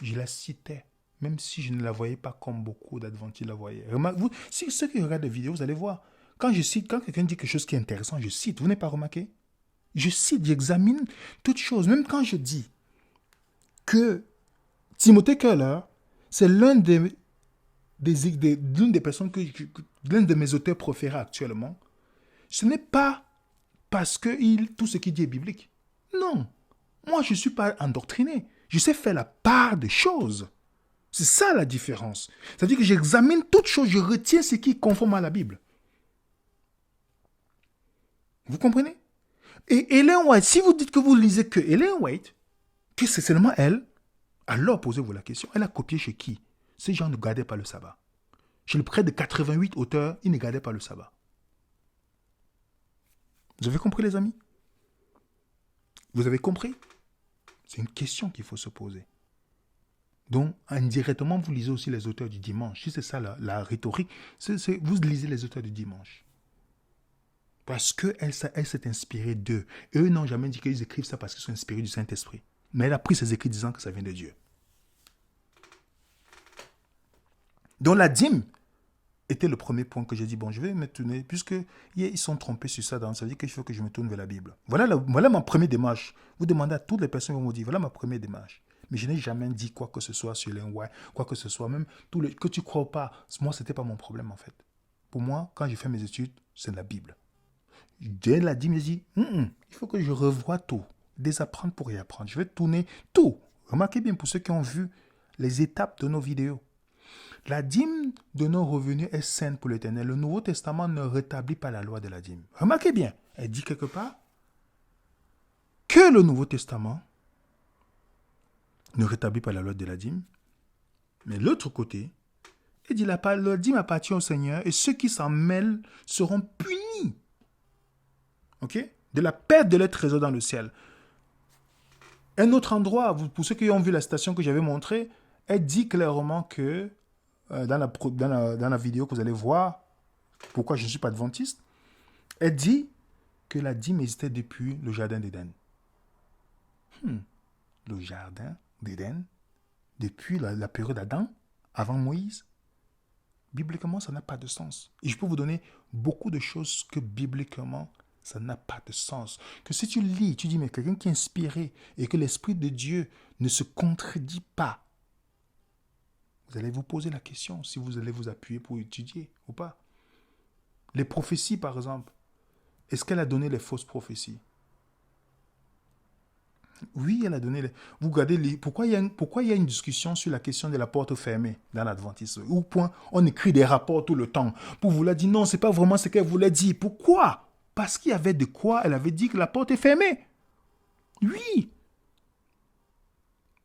Je la citais, même si je ne la voyais pas comme beaucoup d'adventistes la voyaient. Vous, si ceux qui regardent les vidéos, vous allez voir, quand quelqu'un dit quelque chose qui est intéressant, je cite. Vous n'avez pas remarqué? Je cite, j'examine toutes choses. Même quand je dis que Timothée Keller, c'est l'une des personnes l'un de mes auteurs préférés actuellement, ce n'est pas parce que tout ce qu'il dit est biblique. Non. Moi, je ne suis pas endoctriné. Je sais faire la part des choses. C'est ça la différence. C'est-à-dire que j'examine toutes choses, je retiens ce qui est conforme à la Bible. Vous comprenez? Et Ellen White, si vous dites que vous lisez que Ellen White, que c'est seulement elle, alors posez-vous la question, elle a copié chez qui? Ces gens ne gardaient pas le sabbat. Chez le près de 88 auteurs, ils ne gardaient pas le sabbat. Vous avez compris, les amis? Vous avez compris? C'est une question qu'il faut se poser. Donc, indirectement, vous lisez aussi les auteurs du dimanche. Si c'est ça la rhétorique, vous lisez les auteurs du dimanche. Parce qu'elle s'est inspirée d'eux. Et eux n'ont jamais dit qu'ils écrivent ça parce qu'ils sont inspirés du Saint-Esprit. Mais elle a pris ses écrits disant que ça vient de Dieu. Donc la dîme était le premier point que j'ai dit, bon, je vais me tourner, puisqu'ils sont trompés sur ça, ça veut dire qu'il faut que je me tourne vers la Bible. Voilà ma première démarche. Vous demandez à toutes les personnes qui vont me dire, voilà ma première démarche. Mais je n'ai jamais dit quoi que ce soit sur l'Enway, quoi que ce soit, même que tu crois pas. Moi, ce n'était pas mon problème, en fait. Pour moi, quand j'ai fait mes études, c'est la Bible. Dès la dîme, j'ai dit, il faut que je revoie tout. Désapprendre pour y apprendre. Je vais tourner tout. Remarquez bien pour ceux qui ont vu les étapes de nos vidéos. La dîme de nos revenus est sainte pour l'Éternel. Le Nouveau Testament ne rétablit pas la loi de la dîme. Remarquez bien, elle dit quelque part que le Nouveau Testament ne rétablit pas la loi de la dîme. Mais l'autre côté, elle dit la dîme appartient au Seigneur et ceux qui s'en mêlent seront punis. Ok? De la perte de leur trésor dans le ciel. Un autre endroit, pour ceux qui ont vu la citation que j'avais montrée, elle dit clairement que dans la vidéo que vous allez voir, pourquoi je ne suis pas adventiste, elle dit que la dîme existait depuis le jardin d'Éden. Le jardin d'Éden, depuis la période d'Adam, avant Moïse, bibliquement, ça n'a pas de sens. Et je peux vous donner beaucoup de choses que bibliquement, ça n'a pas de sens. Que si tu lis, tu dis, mais quelqu'un qui est inspiré et que l'Esprit de Dieu ne se contredit pas, vous allez vous poser la question si vous allez vous appuyer pour étudier ou pas. Les prophéties, par exemple, est-ce qu'elle a donné les fausses prophéties? Oui, elle a donné les... Vous regardez, pourquoi il y a une discussion sur la question de la porte fermée dans l'adventisme? Au point, on écrit des rapports tout le temps pour vous dire non, c'est pas vraiment ce qu'elle voulait dire. Pourquoi? Parce qu'il y avait de quoi elle avait dit que la porte est fermée. Oui.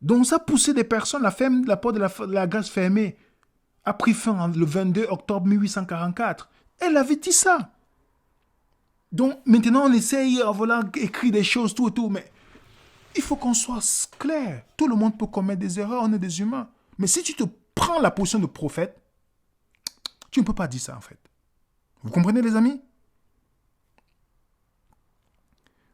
Donc ça poussait des personnes, la porte de la grâce fermée a pris fin le 22 octobre 1844. Elle avait dit ça. Donc maintenant on essaye, voilà, écrire des choses, tout et tout, mais il faut qu'on soit clair. Tout le monde peut commettre des erreurs, on est des humains. Mais si tu te prends la position de prophète, tu ne peux pas dire ça en fait. Vous comprenez les amis?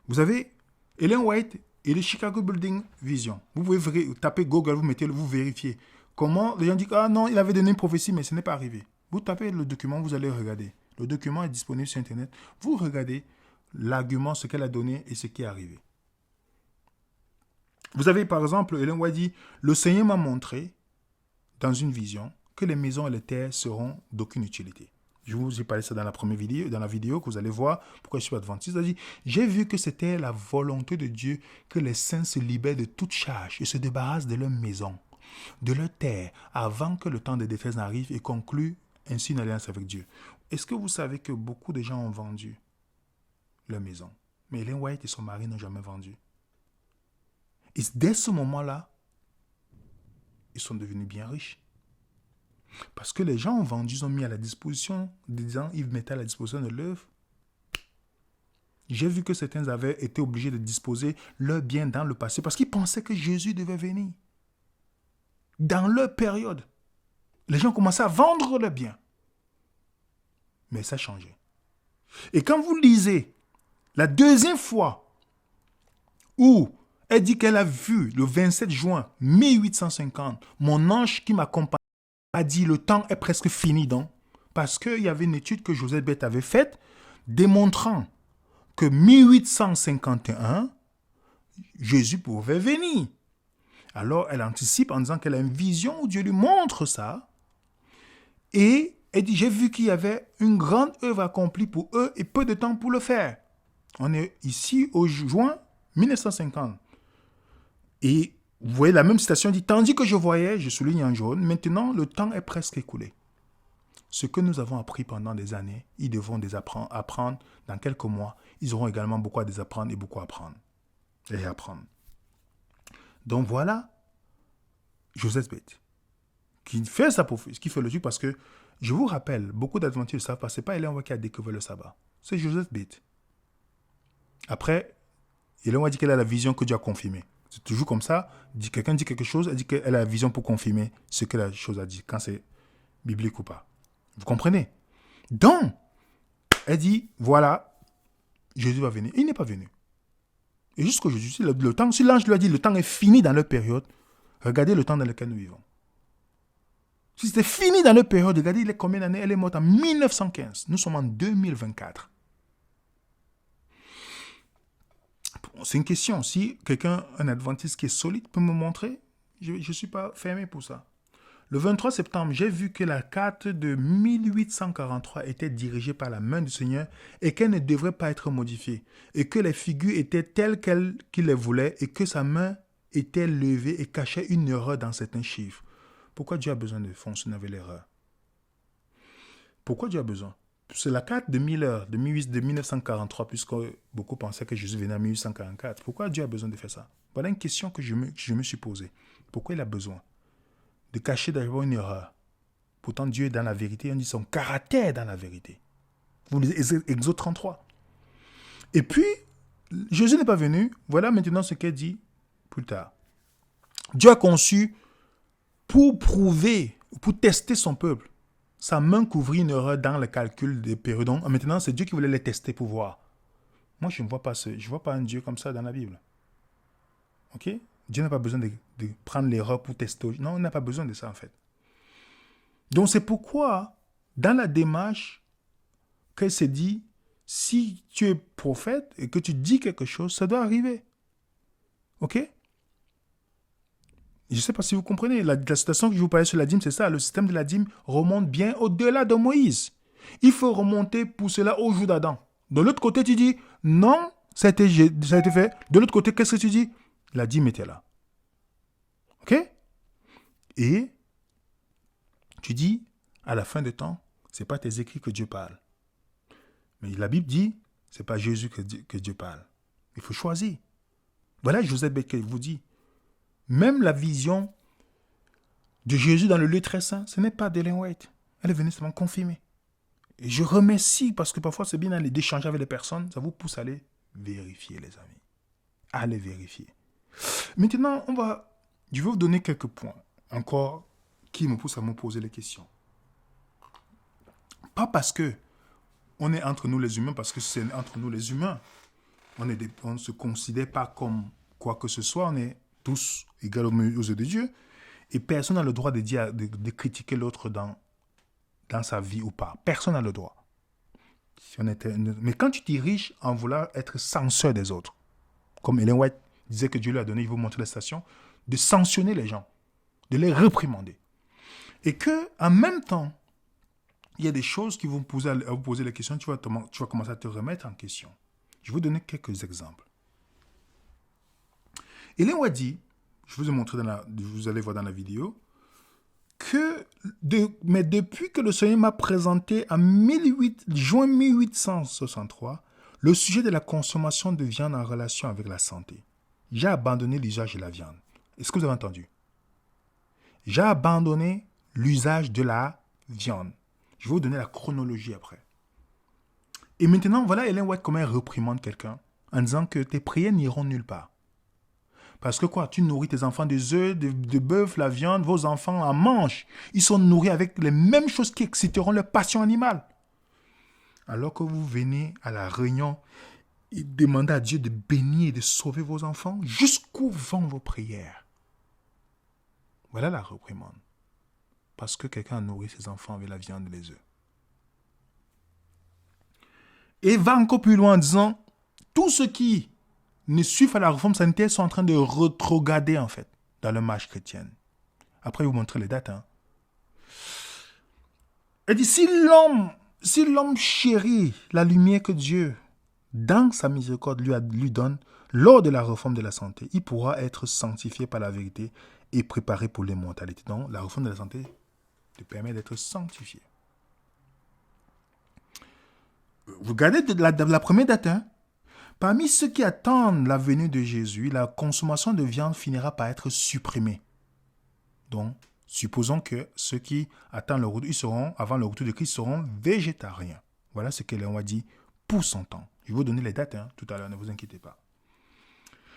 Vous avez Ellen White et le Chicago Building Vision. Vous pouvez taper Google, vous vérifiez. Comment les gens disent, ah non, il avait donné une prophétie, mais ce n'est pas arrivé. Vous tapez le document, vous allez regarder. Le document est disponible sur Internet. Vous regardez l'argument, ce qu'elle a donné et ce qui est arrivé. Vous avez par exemple, Ellen White dit, le Seigneur m'a montré, dans une vision, que les maisons et les terres seront d'aucune utilité. Je vous ai parlé de ça dans la vidéo que vous allez voir, pourquoi je suis adventiste. Elle dit, j'ai vu que c'était la volonté de Dieu que les saints se libèrent de toute charge et se débarrassent de leur maison. de leur taire avant que le temps de détresse n'arrive et concluent ainsi une alliance avec Dieu. Est-ce que vous savez que beaucoup de gens ont vendu leur maison? Mais Ellen White et son mari n'ont jamais vendu. Et dès ce moment-là, ils sont devenus bien riches. Parce que les gens ont vendu, ils ont mis à la disposition, disant, ils mettaient à la disposition de l'œuvre. J'ai vu que certains avaient été obligés de disposer leurs biens dans le passé parce qu'ils pensaient que Jésus devait venir. Dans leur période, les gens commençaient à vendre leurs biens. Mais ça a changé. Et quand vous lisez la deuxième fois où elle dit qu'elle a vu le 27 juin 1850, mon ange qui m'accompagne a dit le temps est presque fini donc, parce qu'il y avait une étude que Joseph Beth avait faite démontrant que 1851, Jésus pouvait venir. Alors, elle anticipe en disant qu'elle a une vision où Dieu lui montre ça. Et elle dit, j'ai vu qu'il y avait une grande œuvre accomplie pour eux et peu de temps pour le faire. On est ici au juin 1950. Et vous voyez la même citation dit, tandis que je voyais, je souligne en jaune, maintenant le temps est presque écoulé. Ce que nous avons appris pendant des années, ils devront apprendre dans quelques mois. Ils auront également beaucoup à désapprendre et beaucoup à apprendre. Et apprendre. Donc voilà, Joseph Beth, qui fait sa prophétie, qui fait le truc parce que, je vous rappelle, beaucoup d'adventistes ne savent pas, ce n'est pas Ellen White qui a découvert le sabbat. C'est Joseph Beth. Après, Ellen White dit qu'elle a la vision que Dieu a confirmée. C'est toujours comme ça. Quelqu'un dit quelque chose, elle dit qu'elle a la vision pour confirmer ce que la chose a dit, quand c'est biblique ou pas. Vous comprenez? Donc, elle dit, voilà, Jésus va venir. Il n'est pas venu. Et jusqu'aujourd'hui, le temps, si l'ange lui a dit, le temps est fini dans leur période, regardez le temps dans lequel nous vivons. Si c'était fini dans leur période, regardez, il est combien d'années? Elle est morte en 1915. Nous sommes en 2024. C'est une question. Si quelqu'un, un adventiste qui est solide, peut me montrer, je ne suis pas fermé pour ça. Le 23 septembre, j'ai vu que la carte de 1843 était dirigée par la main du Seigneur et qu'elle ne devrait pas être modifiée. Et que les figures étaient telles qu'il les voulait et que sa main était levée et cachait une erreur dans certains chiffres. Pourquoi Dieu a besoin de fonctionner avec l'erreur? Pourquoi Dieu a besoin? C'est la carte de Miller de 1943, puisque beaucoup pensaient que Jésus venait en 1844. Pourquoi Dieu a besoin de faire ça? Voilà une question que je me suis posée. Pourquoi il a besoin de cacher d'abord une erreur? Pourtant, Dieu est dans la vérité. On dit son caractère est dans la vérité. Vous lisez Exode 33. Et puis, Jésus n'est pas venu. Voilà maintenant ce qu'elle dit plus tard. Dieu a conçu pour prouver, pour tester son peuple. Sa main couvrit une erreur dans le calcul des périodes. Donc, maintenant, c'est Dieu qui voulait les tester pour voir. Moi, je ne vois pas un Dieu comme ça dans la Bible. Ok? Dieu n'a pas besoin de prendre l'erreur pour tester. Non, on n'a pas besoin de ça, en fait. Donc, c'est pourquoi, dans la démarche, qu'elle s'est dit, si tu es prophète et que tu dis quelque chose, ça doit arriver. Ok? Je ne sais pas si vous comprenez. La citation que je vous parlais sur la dîme, c'est ça. Le système de la dîme remonte bien au-delà de Moïse. Il faut remonter pour cela au jour d'Adam. De l'autre côté, tu dis, non, ça a été fait. De l'autre côté, qu'est-ce que tu dis? La dîme était là. Ok? Et tu dis, à la fin du temps, ce n'est pas tes écrits que Dieu parle. Mais la Bible dit, ce n'est pas Jésus que Dieu parle. Il faut choisir. Voilà Joseph Beth vous dit. Même la vision de Jésus dans le lieu très saint, ce n'est pas d'Ellen White. Elle est venue seulement confirmer. Et je remercie, parce que parfois c'est bien d'échanger avec les personnes, ça vous pousse à aller vérifier, les amis. Allez vérifier. Maintenant, je vais vous donner quelques points encore qui me poussent à me poser les questions. Pas parce que on est entre nous les humains, parce que c'est entre nous les humains. On ne se considère pas comme quoi que ce soit, on est tous égaux aux yeux de Dieu, et personne n'a le droit de critiquer l'autre dans sa vie ou pas. Personne n'a le droit. Mais quand tu diriges en vouloir être censeur des autres, comme Ellen White disait que Dieu lui a donné, il vous montrer la station, de sanctionner les gens, de les réprimander. Et que en même temps, il y a des choses qui vont vous poser la question, tu vas commencer à te remettre en question. Je vais vous donner quelques exemples. Ellen White dit, je vous ai montré, vous allez voir dans la vidéo, mais depuis que le Seigneur m'a présenté en juin 1863 le sujet de la consommation de viande en relation avec la santé, j'ai abandonné l'usage de la viande. Est-ce que vous avez entendu? J'ai abandonné l'usage de la viande. Je vais vous donner la chronologie après. Et maintenant, voilà Ellen White comment elle réprimande quelqu'un en disant que tes prières n'iront nulle part. Parce que quoi? Tu nourris tes enfants des œufs, de bœuf, la viande, vos enfants en mangent. Ils sont nourris avec les mêmes choses qui exciteront leur passion animale. Alors que vous venez à la réunion et demandez à Dieu de bénir et de sauver vos enfants, jusqu'où vont vos prières? Voilà la réprimande. Parce que quelqu'un a nourri ses enfants avec la viande et les œufs. Et va encore plus loin en disant, tous ceux qui ne suivent à la réforme sanitaire sont en train de rétrograder en fait dans leur marche chrétienne. Après, je vais vous montrer les dates. Elle dit, si l'homme chérit la lumière que Dieu, dans sa miséricorde, lui donne, lors de la réforme de la santé, il pourra être sanctifié par la vérité et préparé pour l'immortalité. Donc, la réforme de la santé te permet d'être sanctifié. Vous regardez la première date. Parmi ceux qui attendent la venue de Jésus, la consommation de viande finira par être supprimée. Donc, supposons que ceux qui attendent le retour, avant le retour de Christ, seront végétariens. Voilà ce qu'Ellen a dit pour son temps. Je vais vous donner les dates tout à l'heure, ne vous inquiétez pas.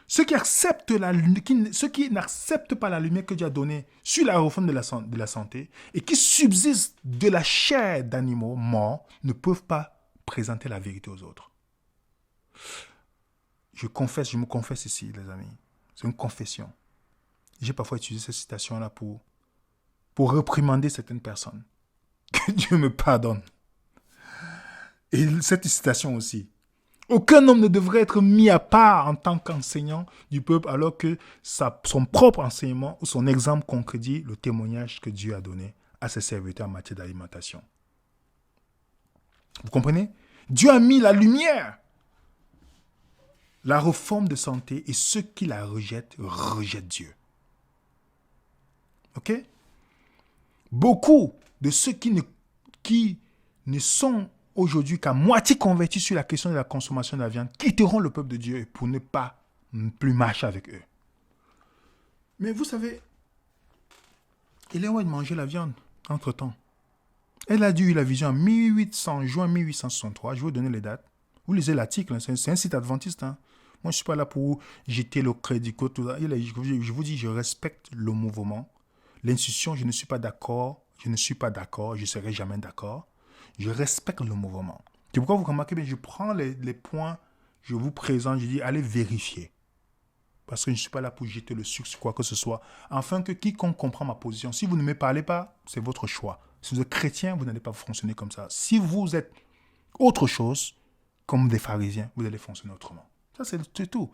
Ceux qui n'acceptent pas la lumière que Dieu a donnée sur la réforme de la santé et qui subsistent de la chair d'animaux morts ne peuvent pas présenter la vérité aux autres. Je me confesse ici, les amis. C'est une confession. J'ai parfois utilisé cette citation-là pour réprimander certaines personnes. Que Dieu me pardonne. Et cette citation aussi. Aucun homme ne devrait être mis à part en tant qu'enseignant du peuple alors que son propre enseignement ou son exemple concrétise le témoignage que Dieu a donné à ses serviteurs en matière d'alimentation. Vous comprenez? Dieu a mis la lumière. La réforme de santé et ceux qui la rejettent Dieu. Ok? Beaucoup de ceux qui ne sont aujourd'hui qu'à moitié convertis sur la question de la consommation de la viande quitteront le peuple de Dieu pour ne pas plus marcher avec eux. Mais vous savez, Ellen White mangeait la viande entre-temps. Elle a eu la vision en juin 1863. Je vais vous donner les dates. Vous lisez l'article, c'est un site adventiste. Moi, je ne suis pas là pour jeter le crédit. Je vous dis, je respecte le mouvement. L'institution, je ne suis pas d'accord. Je ne serai jamais d'accord. Je respecte le mouvement. C'est pourquoi vous remarquez bien, je prends les points, je vous présente, je dis, allez vérifier. Parce que je ne suis pas là pour jeter le sucre sur quoi que ce soit. Afin que quiconque comprend ma position, si vous ne me parlez pas, c'est votre choix. Si vous êtes chrétien, vous n'allez pas fonctionner comme ça. Si vous êtes autre chose, comme des pharisiens, vous allez fonctionner autrement. Ça, c'est tout.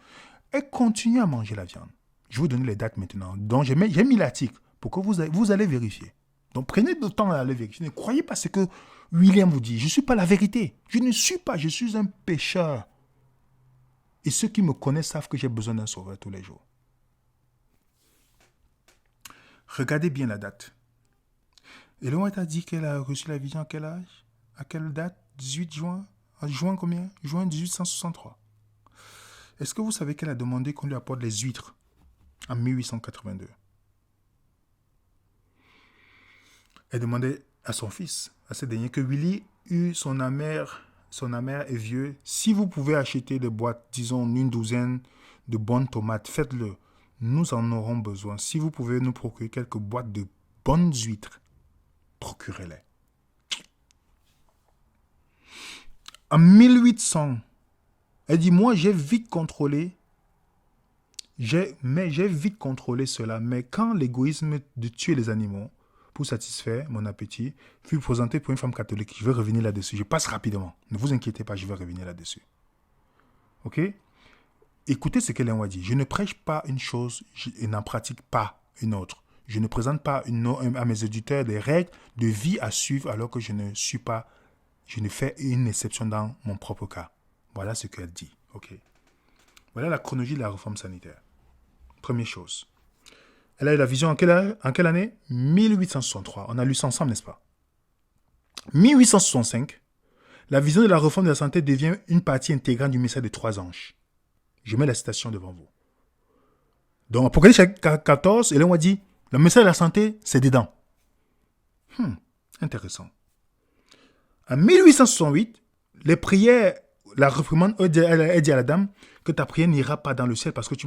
Et continuez à manger la viande. Je vais vous donner les dates maintenant. Donc, j'ai mis l'article pour que vous allez vérifier. Donc, prenez le temps d'aller vérifier. Ne croyez pas ce que William vous dit. Je ne suis pas la vérité. Je suis un pécheur. Et ceux qui me connaissent savent que j'ai besoin d'un sauveur tous les jours. Regardez bien la date. Ellen White a dit qu'elle a reçu la vision à quel âge? À quelle date? 18 juin? En juin combien? Juin 1863. Est-ce que vous savez qu'elle a demandé qu'on lui apporte les huîtres en 1882? Elle demandait à son fils, à ce dernier, que Willy eût son amère et vieux. Si vous pouvez acheter des boîtes, disons une douzaine de bonnes tomates, faites-le. Nous en aurons besoin. Si vous pouvez nous procurer quelques boîtes de bonnes huîtres, procurez-les. En 1800, elle dit, moi j'ai vite contrôlé cela, mais quand l'égoïsme de tuer les animaux pour satisfaire mon appétit fut présenté pour une femme catholique, je vais revenir là-dessus, je passe rapidement, ne vous inquiétez pas, je vais revenir là-dessus. Ok? Écoutez ce qu'Ellen White dit, je ne prêche pas une chose et n'en pratique pas une autre. Je ne présente pas à mes auditeurs des règles de vie à suivre alors que je ne fais une exception dans mon propre cas. Voilà ce qu'elle dit. Okay. Voilà la chronologie de la réforme sanitaire. Première chose. Elle a eu la vision en quelle année? 1863. On a lu ça ensemble, n'est-ce pas? 1865, la vision de la réforme de la santé devient une partie intégrante du message des trois anges. Je mets la citation devant vous. Donc, Apocalypse 14, Ellen White dit, le message de la santé, c'est dedans. Intéressant. En 1868, les prières, la réprimande, elle dit à la dame que ta prière n'ira pas dans le ciel parce que tu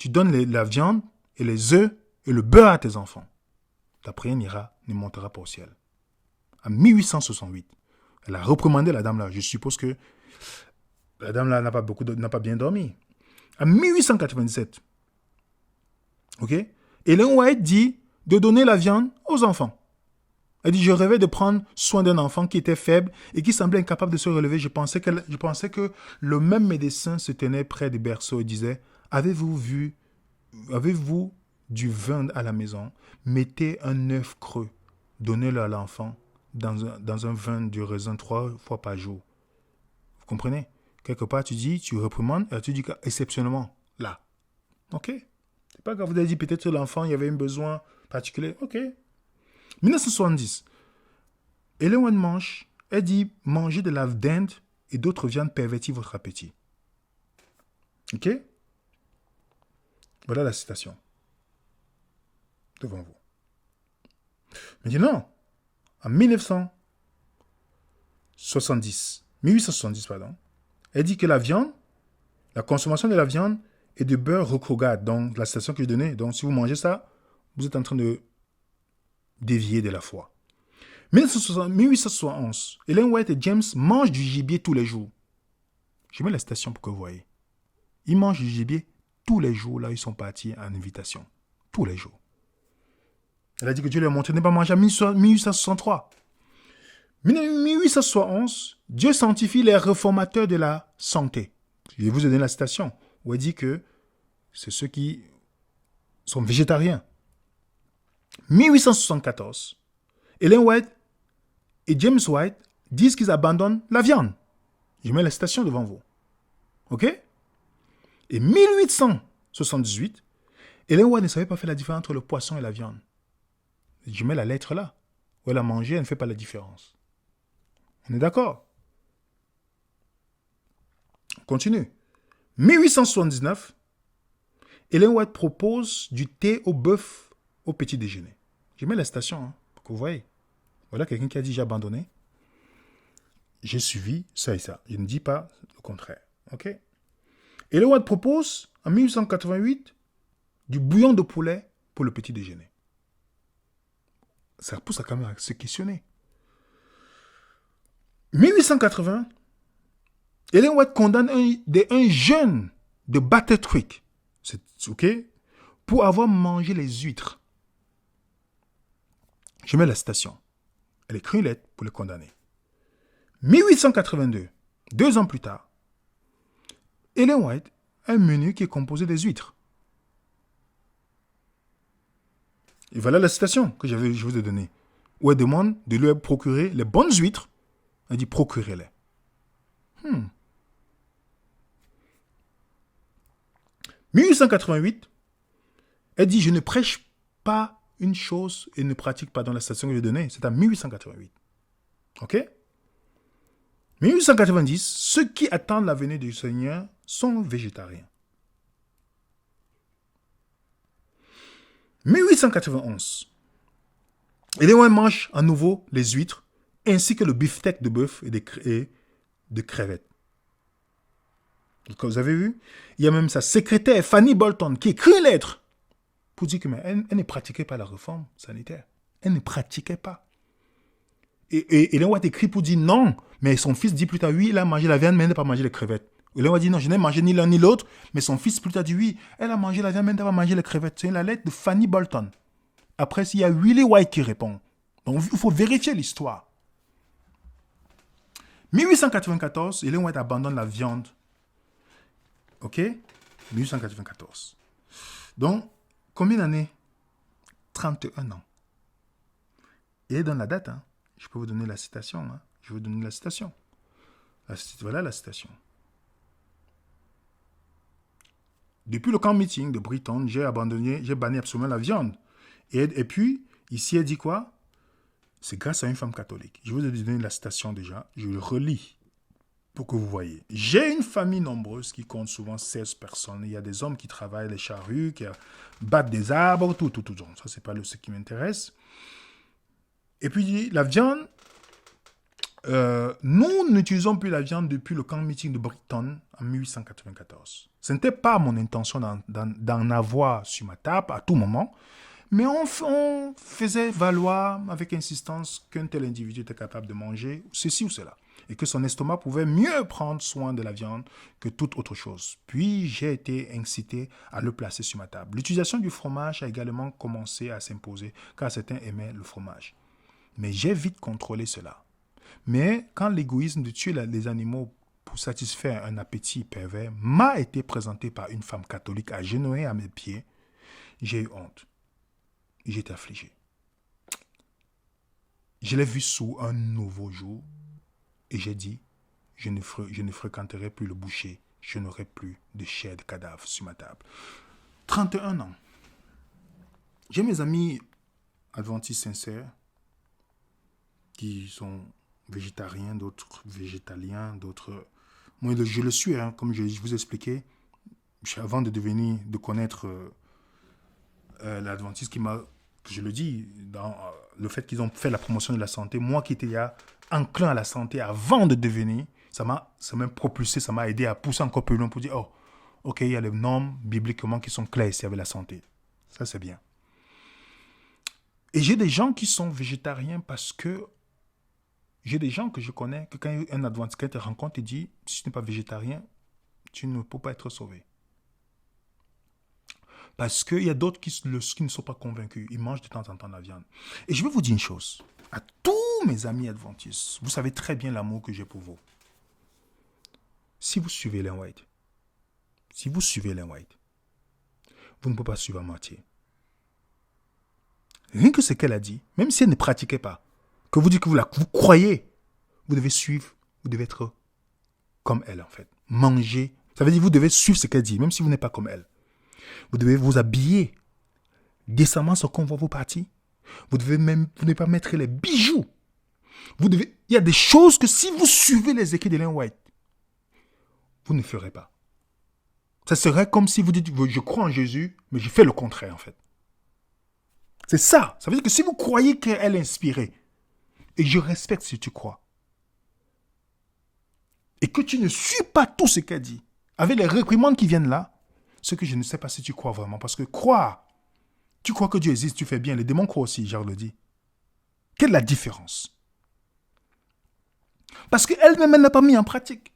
donnes la viande et les œufs et le beurre à tes enfants. Ta prière ne montera pas au ciel. En 1868, elle a reprimandé la dame là. Je suppose que la dame là n'a pas bien dormi. En 1897, Ellen White dit de donner la viande aux enfants. Elle dit, je rêvais de prendre soin d'un enfant qui était faible et qui semblait incapable de se relever. Je pensais que le même médecin se tenait près du berceau et disait, avez-vous du vin à la maison? Mettez un œuf creux, donnez-le à l'enfant dans un vin de raisin 3 fois par jour. Vous comprenez? Quelque part, tu reprimandes et tu dis exceptionnellement, là. Ok? C'est pas grave, vous avez dit peut-être que l'enfant, il y avait un besoin particulier. Ok. 1970, Ellen White elle dit manger de la dinde et d'autres viandes pervertit votre appétit. Ok? Voilà la citation. Devant vous. Maintenant, en 1870, pardon, elle dit que la consommation de la viande et de beurre retrograde. Donc, la citation que je donnais. Donc, si vous mangez ça, vous êtes en train de dévier de la foi. 1871, Ellen White et James mangent du gibier tous les jours. Je mets la citation pour que vous voyez. Ils mangent du gibier tous les jours. Là, ils sont partis en invitation. Tous les jours. Elle a dit que Dieu leur a montré de ne pas manger en 1863. 1871, Dieu sanctifie les réformateurs de la santé. Je vous ai donné la citation où elle dit que c'est ceux qui sont végétariens. 1874, Ellen White et James White disent qu'ils abandonnent la viande. Je mets la citation devant vous. Ok? Et 1878, Ellen White ne savait pas faire la différence entre le poisson et la viande. Je mets la lettre là. Où elle a mangé, elle ne fait pas la différence. On est d'accord? On continue. 1879, Ellen White propose du thé au bœuf au petit déjeuner. Je mets la citation pour que vous voyez. Voilà quelqu'un qui a dit j'ai abandonné. J'ai suivi ça et ça. Je ne dis pas le contraire. Ok? Ellen White propose en 1888 du bouillon de poulet pour le petit déjeuner. Ça pousse quand même à se questionner. 1880, Ellen White condamne un jeune de Battle Creek, ok, pour avoir mangé les huîtres. Je mets la citation. Elle écrit une lettre pour le condamner. 1882, 2 ans plus tard, Ellen White a un menu qui est composé des huîtres. Et voilà la citation que je vous ai donnée. Où elle demande de lui procurer les bonnes huîtres. Elle dit procurez-les. 1888, elle dit je ne prêche pas une chose et ne pratique pas dans la citation que j'ai donnée. C'est en 1888. Ok? 1890, ceux qui attendent la venue du Seigneur sont végétariens. 1891, Ellen White mange à nouveau les huîtres ainsi que le beefsteak de bœuf et de crevettes. Donc, vous avez vu? Il y a même sa secrétaire, Fanny Bolton, qui écrit une lettre pour dire que elle ne pratiquait pas la réforme sanitaire. Elle ne pratiquait pas. Et Ellen White écrit pour dire non, mais son fils dit plus tard, oui, il a mangé la viande, mais elle n'a pas mangé les crevettes. Ellen White dit non, je n'ai mangé ni l'un ni l'autre, mais son fils plus tard dit oui, elle a mangé la viande, mais elle n'a pas mangé les crevettes. C'est la lettre de Fanny Bolton. Après, il y a Willie White qui répond. Donc, il faut vérifier l'histoire. 1894, Ellen White abandonne la viande. Ok? 1894. Donc, combien d'années? 31 ans. Et dans la date, hein, je peux vous donner la citation. Hein, je vais vous donner la citation. Voilà la citation. Depuis le camp meeting de Brighton, j'ai banni absolument la viande. Et puis, ici, elle dit quoi? C'est grâce à une femme catholique. Je vous ai donné la citation déjà. Je le relis pour que vous voyez. J'ai une famille nombreuse qui compte souvent 16 personnes. Il y a des hommes qui travaillent les charrues, qui battent des arbres, tout. Ça, c'est pas ce qui m'intéresse. Et puis, la viande, nous n'utilisons plus la viande depuis le camp meeting de Brighton en 1894. Ce n'était pas mon intention d'en avoir sur ma table à tout moment, mais on faisait valoir avec insistance qu'un tel individu était capable de manger ceci ou cela, et que son estomac pouvait mieux prendre soin de la viande que toute autre chose. Puis j'ai été incité à le placer sur ma table. L'utilisation du fromage a également commencé à s'imposer, car certains aimaient le fromage. Mais j'ai vite contrôlé cela. Mais quand l'égoïsme de tuer les animaux pour satisfaire un appétit pervers m'a été présenté par une femme catholique agenouillée à mes pieds, j'ai eu honte. J'ai été affligé. Je l'ai vu sous un nouveau jour et j'ai dit, je ne fréquenterai plus le boucher, je n'aurai plus de chair de cadavre sur ma table. 31 ans. J'ai mes amis adventistes sincères qui sont végétariens, d'autres végétaliens, d'autres... Moi, je le suis, hein, comme je vous ai expliqué, avant de connaître l'adventiste qui m'a, je le dis, dans le fait qu'ils ont fait la promotion de la santé, moi qui étais enclin à la santé avant de devenir, ça m'a propulsé, ça m'a aidé à pousser encore plus loin pour dire, oh, ok, il y a les normes bibliquement qui sont claires ici avec la santé. Ça, c'est bien. Et j'ai des gens qui sont végétariens parce que j'ai des gens que je connais, que quand un adventiste te rencontre, il dit, si tu n'es pas végétarien, tu ne peux pas être sauvé. Parce qu'il y a d'autres qui ne sont pas convaincus. Ils mangent de temps en temps la viande. Et je vais vous dire une chose. À tous mes amis adventistes, vous savez très bien l'amour que j'ai pour vous. Si vous suivez Ellen White, vous ne pouvez pas suivre à moitié. Rien que ce qu'elle a dit, même si elle ne pratiquait pas, que vous dites que vous croyez, vous devez suivre, vous devez être comme elle en fait. Manger, ça veut dire que vous devez suivre ce qu'elle dit, même si vous n'êtes pas comme elle. Vous devez vous habiller décemment sur qu'on voit vos parties. Vous devez pas mettre les bijoux. Il y a des choses que si vous suivez les écrits d'Ellen White, vous ne ferez pas. Ça serait comme si vous dites, je crois en Jésus, mais je fais le contraire en fait. C'est ça. Ça veut dire que si vous croyez qu'elle est inspirée, et je respecte si tu crois, et que tu ne suis pas tout ce qu'elle dit, avec les réprimandes qui viennent là, ce que je ne sais pas si tu crois vraiment. Parce que croire, tu crois que Dieu existe, tu fais bien. Les démons croient aussi, Jacques le dit. Quelle est la différence? Parce qu'elle-même, elle n'a pas mis en pratique.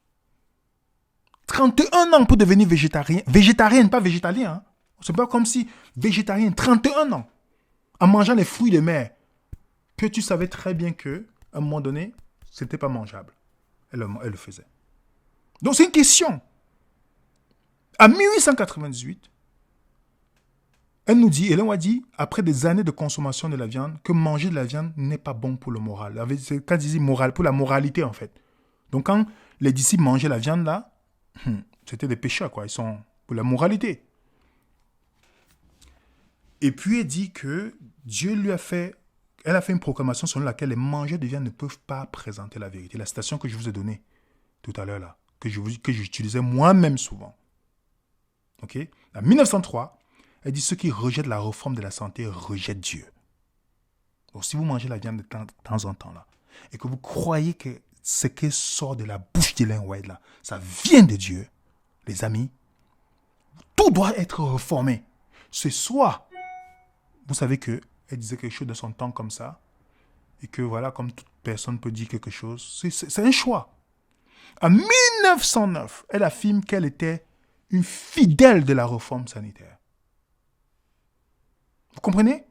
31 ans pour devenir végétarien. Végétarien, pas végétalien. Hein. C'est pas comme si végétarien, 31 ans, en mangeant les fruits de mer, que tu savais très bien qu'à un moment donné, ce n'était pas mangeable. Elle le faisait. Donc c'est une question. En 1898, elle nous dit, Ellen White dit, après des années de consommation de la viande, que manger de la viande n'est pas bon pour le moral. Quand elle disait moral, pour la moralité en fait. Donc quand les disciples mangeaient la viande là, c'était des pécheurs quoi, ils sont pour la moralité. Et puis elle dit que Dieu elle a fait une proclamation selon laquelle les mangeurs de viande ne peuvent pas présenter la vérité. La citation que je vous ai donnée tout à l'heure là, que j'utilisais moi-même souvent. Ok? En 1903, elle dit ceux qui rejettent la réforme de la santé rejettent Dieu. Donc si vous mangez la viande de temps en temps là, et que vous croyez que ce qui sort de la bouche d'Ellen White là, ça vient de Dieu, les amis, tout doit être reformé. C'est soit, vous savez que elle disait quelque chose de son temps comme ça, et que voilà, comme toute personne peut dire quelque chose, c'est un choix. En 1909, elle affirme qu'elle était une fidèle de la réforme sanitaire. Vous comprenez?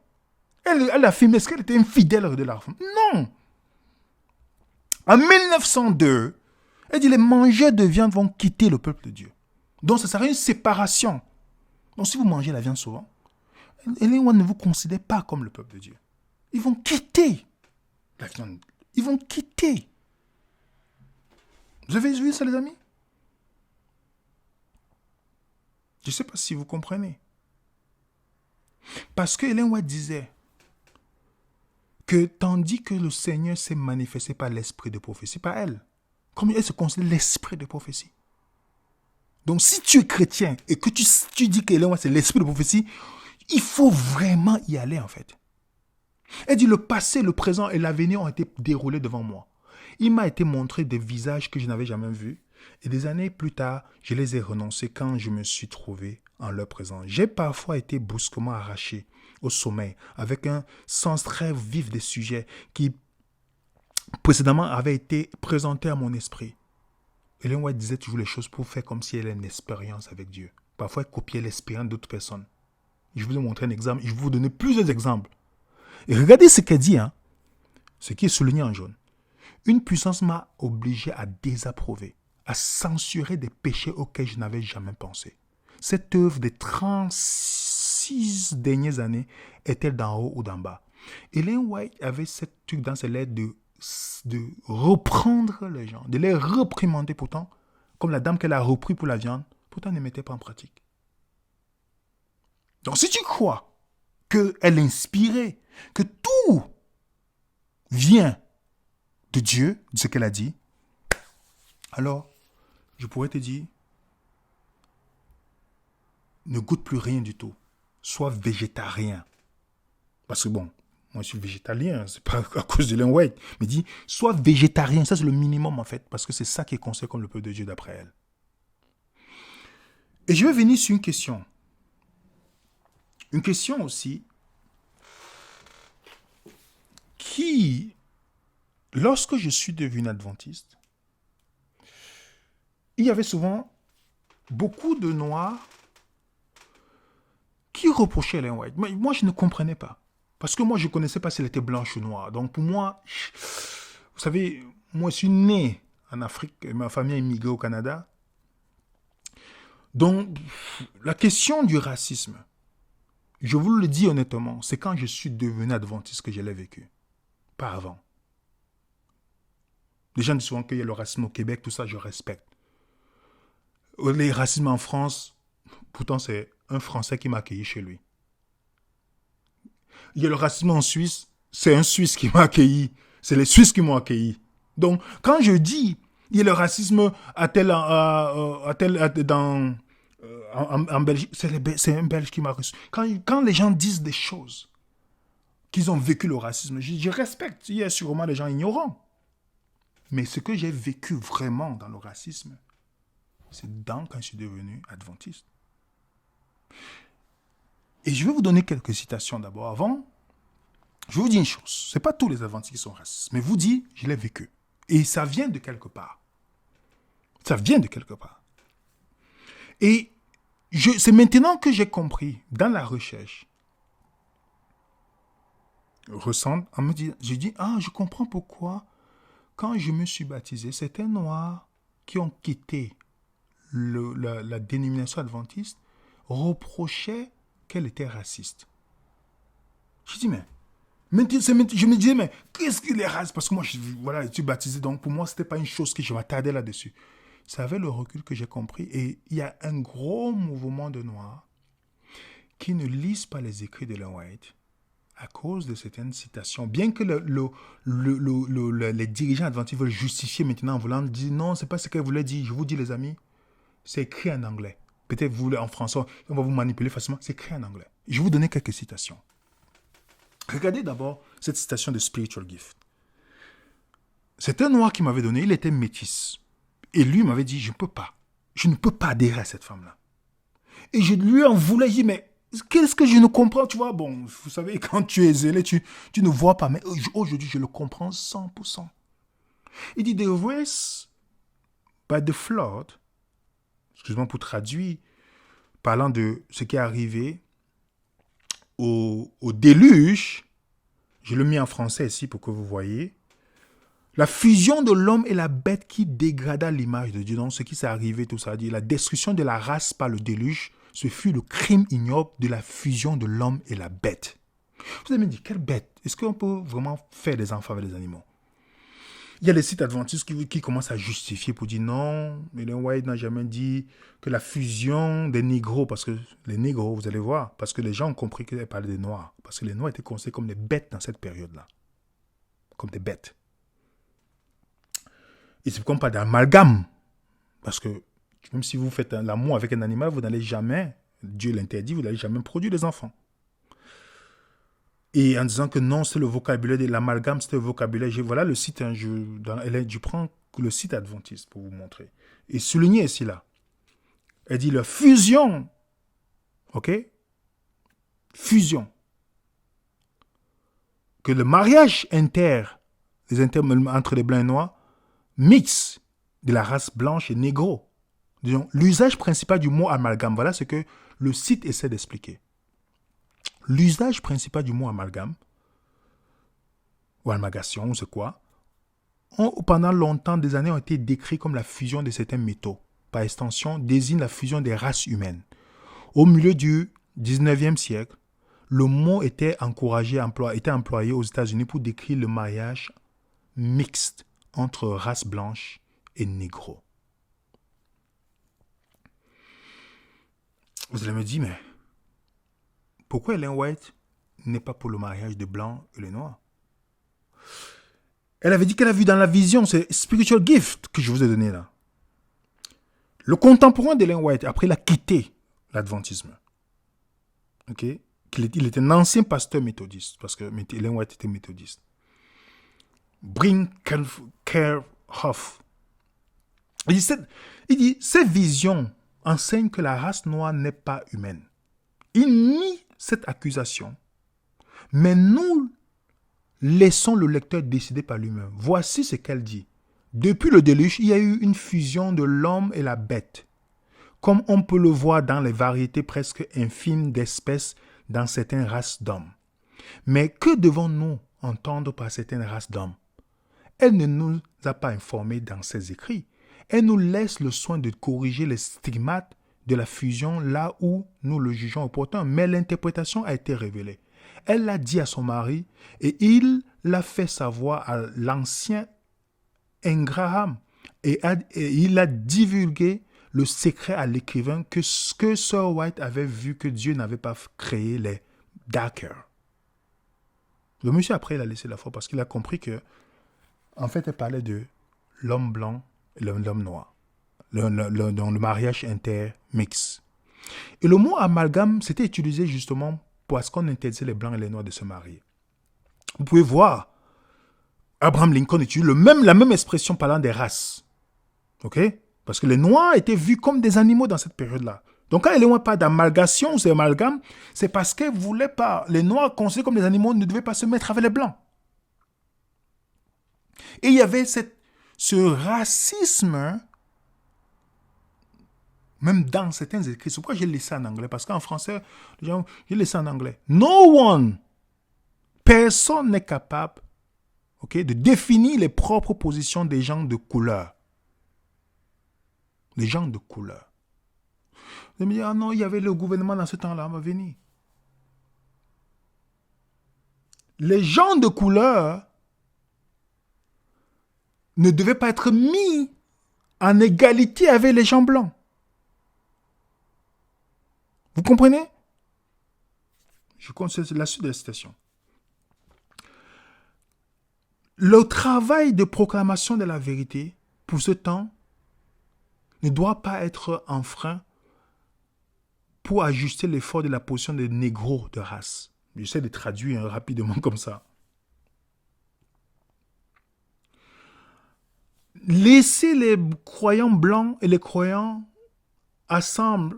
Elle affirme, est-ce qu'elle était une fidèle de la réforme? Non. En 1902, elle dit les mangeurs de viande vont quitter le peuple de Dieu. Donc, ça sera une séparation. Donc, si vous mangez la viande souvent, Ellen White ne vous considère pas comme le peuple de Dieu. Ils vont quitter la viande. Ils vont quitter. Vous avez vu ça, les amis? Je ne sais pas si vous comprenez. Parce que Ellen White disait que tandis que le Seigneur s'est manifesté par l'esprit de prophétie, pas elle, comme elle se considère l'esprit de prophétie. Donc si tu es chrétien et que tu dis que Ellen White c'est l'esprit de prophétie, il faut vraiment y aller en fait. Elle dit le passé, le présent et l'avenir ont été déroulés devant moi. Il m'a été montré des visages que je n'avais jamais vus. Et des années plus tard, je les ai renoncés quand je me suis trouvé en leur présence. J'ai parfois été brusquement arraché au sommeil avec un sens très vif des sujets qui précédemment avaient été présentés à mon esprit. Ellen White disait toujours les choses pour faire comme si elle avait une expérience avec Dieu. Parfois, elle copiait l'expérience d'autres personnes. Je vais vous montrer un exemple. Je vais vous donner plusieurs exemples. Et regardez ce qu'elle dit, hein, ce qui est souligné en jaune. Une puissance m'a obligé à désapprouver, à censurer des péchés auxquels je n'avais jamais pensé. Cette œuvre des 36 dernières années est-elle d'en haut ou d'en bas? Ellen White avait cette truc dans ses lettres de reprendre les gens, de les réprimander pourtant, comme la dame qu'elle a repris pour la viande, pourtant elle ne mettait pas en pratique. Donc si tu crois qu'elle est inspirée, que tout vient de Dieu, de ce qu'elle a dit, alors je pourrais te dire, ne goûte plus rien du tout. Sois végétarien. Parce que bon, moi je suis végétalien, c'est pas à cause de Ellen White, mais dit, sois végétarien, ça c'est le minimum en fait, parce que c'est ça qui est conseillé comme le peuple de Dieu d'après elle. Et je vais venir sur une question. Une question aussi qui, lorsque je suis devenu adventiste, il y avait souvent beaucoup de noirs qui reprochaient Ellen White. Mais moi, je ne comprenais pas. Parce que moi, je ne connaissais pas si elle était blanche ou noire. Donc pour moi, vous savez, moi, je suis né en Afrique, et ma famille a immigré au Canada. Donc, la question du racisme, je vous le dis honnêtement, c'est quand je suis devenu adventiste que je l'ai vécu. Pas avant. Les gens disent souvent qu'il y a le racisme au Québec, tout ça, je respecte. Les racismes en France, pourtant c'est un Français qui m'a accueilli chez lui. Il y a le racisme en Suisse, c'est un Suisse qui m'a accueilli. C'est les Suisses qui m'ont accueilli. Donc, quand je dis, il y a le racisme en Belgique, c'est un Belge qui m'a reçu. Quand les gens disent des choses, qu'ils ont vécu le racisme, je respecte. Il y a sûrement des gens ignorants. Mais ce que j'ai vécu vraiment dans le racisme, c'est quand je suis devenu adventiste. Et je vais vous donner quelques citations d'abord. Avant, je vous dis une chose. Ce n'est pas tous les adventistes qui sont racistes. Mais je vous dis, je l'ai vécu. Et ça vient de quelque part. Ça vient de quelque part. Et c'est maintenant que j'ai compris, dans la recherche, j'ai dit, je comprends pourquoi, quand je me suis baptisé, certains noirs qui ont quitté la dénomination adventiste reprochaient qu'elle était raciste. Je dis, mais je me disais, mais qu'est-ce qu'il est raciste? Parce que moi, je suis baptisé, donc pour moi, ce n'était pas une chose que je m'attardais là-dessus. C'est avec le recul que j'ai compris. Et il y a un gros mouvement de Noirs qui ne lisent pas les écrits de Ellen White à cause de certaines citations. Bien que les dirigeants adventistes veulent justifier maintenant en voulant dire non, ce n'est pas ce qu'elle voulait dire. Je vous dis, les amis, c'est écrit en anglais. Peut-être vous, en français, on va vous manipuler facilement. C'est écrit en anglais. Je vais vous donner quelques citations. Regardez d'abord cette citation de Spiritual Gift. C'est un noir qui m'avait donné, il était métis. Et lui m'avait dit, je ne peux pas adhérer à cette femme-là. Et je lui en voulais, je dis, mais qu'est-ce que je ne comprends, tu vois? Bon, vous savez, quand tu es zélé, tu ne vois pas, mais aujourd'hui, je le comprends 100%. Il dit, the race by the flood, excuse-moi pour traduire, parlant de ce qui est arrivé au déluge, je le mets en français ici pour que vous voyez, la fusion de l'homme et la bête qui dégrada l'image de Dieu. Donc, ce qui s'est arrivé, tout ça, dit la destruction de la race par le déluge, ce fut le crime ignoble de la fusion de l'homme et la bête. Vous allez me dire, quelle bête? Est-ce qu'on peut vraiment faire des enfants avec des animaux? Il y a des sites adventistes qui commencent à justifier pour dire non, Ellen White n'a jamais dit que la fusion des négros, parce que les négros, vous allez voir, parce que les gens ont compris qu'elle parlait des noirs, parce que les noirs étaient considérés comme des bêtes dans cette période-là, comme des bêtes. Et c'est pourquoi on parle d'amalgame, parce que même si vous faites l'amour avec un animal, vous n'allez jamais, Dieu l'interdit, vous n'allez jamais produire des enfants. Et en disant que non, c'est le vocabulaire de l'amalgame, c'est le vocabulaire. Voilà le site, hein, je prends le site adventiste pour vous montrer. Et souligner ici là. Elle dit la fusion. Ok? Fusion. Que le mariage entre les blancs et noirs, mix de la race blanche et négro. Disons, l'usage principal du mot amalgame, voilà ce que le site essaie d'expliquer. L'usage principal du mot amalgame, ou amalgamation, c'est quoi, pendant longtemps, des années ont été décrits comme la fusion de certains métaux. Par extension, désigne la fusion des races humaines. Au milieu du 19e siècle, le mot était employé aux États-Unis pour décrire le mariage mixte entre race blanche et négro. Vous allez me dire, mais pourquoi Ellen White n'est pas pour le mariage des blancs et les noirs? Elle avait dit qu'elle a vu dans la vision, c'est spiritual gift que je vous ai donné là. Le contemporain d'Ellen White, après, il a quitté l'adventisme. Ok? Il était un ancien pasteur méthodiste, parce que Ellen White était méthodiste. Brinkerhoff. Il dit, cette vision enseigne que la race noire n'est pas humaine. Il nie cette accusation, mais nous laissons le lecteur décider par lui-même. Voici ce qu'elle dit. Depuis le déluge, il y a eu une fusion de l'homme et la bête, comme on peut le voir dans les variétés presque infimes d'espèces dans certaines races d'hommes. Mais que devons-nous entendre par certaines races d'hommes? Elle ne nous a pas informés dans ses écrits. Elle nous laisse le soin de corriger les stigmates de la fusion là où nous le jugeons opportun, mais l'interprétation a été révélée. Elle l'a dit à son mari et il l'a fait savoir à l'ancien Ingraham et il a divulgué le secret à l'écrivain que Sir White avait vu que Dieu n'avait pas créé les Darkers. Le monsieur après il a laissé la foi parce qu'il a compris que en fait elle parlait de l'homme blanc et l'homme noir, dans le mariage intermix. Et le mot amalgame c'était utilisé justement parce qu'on interdisait les blancs et les noirs de se marier. Vous pouvez voir Abraham Lincoln utilise la même expression parlant des races. Ok? Parce que les noirs étaient vus comme des animaux dans cette période-là. Donc quand elle ne pas d'amalgation, c'est amalgame, c'est parce qu'elle ne voulait pas, les noirs considérés comme des animaux ne devaient pas se mettre avec les blancs. Et il y avait ce racisme, même dans certains écrits. C'est pourquoi j'ai laissé en anglais. Parce qu'en français, j'ai laissé en anglais. No one, personne n'est capable de définir les propres positions des gens de couleur. Les gens de couleur. Je me dis, ah non, il y avait le gouvernement dans ce temps-là, on va venir. Les gens de couleur ne devaient pas être mis en égalité avec les gens blancs. Vous comprenez? Je conseille la suite de la citation. Le travail de proclamation de la vérité, pour ce temps, ne doit pas être un frein pour ajuster l'effort de la position des négros de race. J'essaie de traduire rapidement comme ça. Laissez les croyants blancs et les croyants assemblés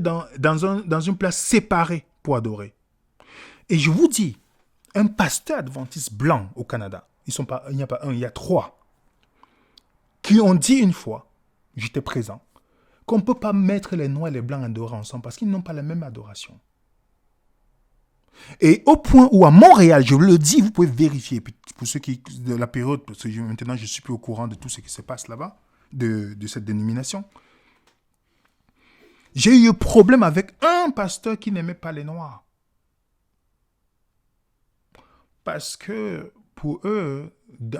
dans une place séparée pour adorer. Et je vous dis, un pasteur adventiste blanc au Canada, il n'y a pas un, il y a 3, qui ont dit une fois, j'étais présent, qu'on ne peut pas mettre les noirs et les blancs adorer ensemble parce qu'ils n'ont pas la même adoration. Et au point où à Montréal, je vous le dis, vous pouvez vérifier, pour ceux qui, de la période, parce que maintenant je ne suis plus au courant de tout ce qui se passe là-bas, de cette dénomination, j'ai eu un problème avec un pasteur qui n'aimait pas les noirs. Parce que pour eux,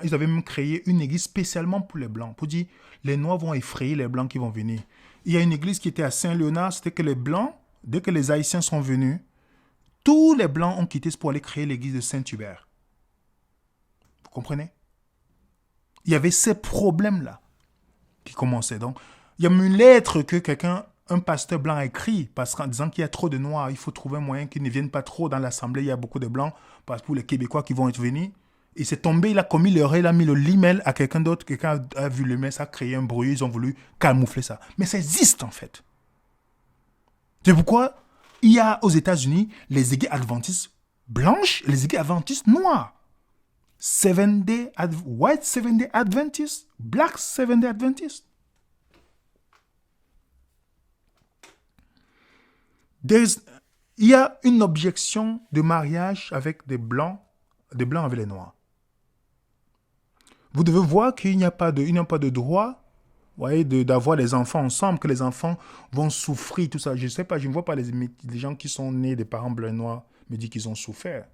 ils avaient même créé une église spécialement pour les Blancs, pour dire, les Noirs vont effrayer les Blancs qui vont venir. Il y a une église qui était à Saint-Léonard, c'était que les Blancs, dès que les Haïtiens sont venus, tous les Blancs ont quitté pour aller créer l'église de Saint-Hubert. Vous comprenez? Il y avait ces problèmes-là qui commençaient. Donc, il y a une lettre que un pasteur blanc a écrit en disant qu'il y a trop de Noirs, il faut trouver un moyen qu'ils ne viennent pas trop dans l'assemblée, il y a beaucoup de Blancs, parce que pour les Québécois qui vont être venus. Et c'est tombé, il a commis l'erreur, il a mis l'email à quelqu'un d'autre, quelqu'un a vu le mail, ça a créé un bruit, ils ont voulu camoufler ça. Mais ça existe en fait. C'est pourquoi il y a aux États-Unis les églises adventistes blanches et les églises adventistes noires. White Seventh-day Adventist, Black Seventh-day Adventist. Il y a une objection de mariage avec des blancs avec les noirs. Vous devez voir qu'il n'y a pas de droit, voyez, d'avoir des enfants ensemble, que les enfants vont souffrir, tout ça. Je ne sais pas, je ne vois pas les gens qui sont nés des parents blancs et noirs me disent qu'ils ont souffert.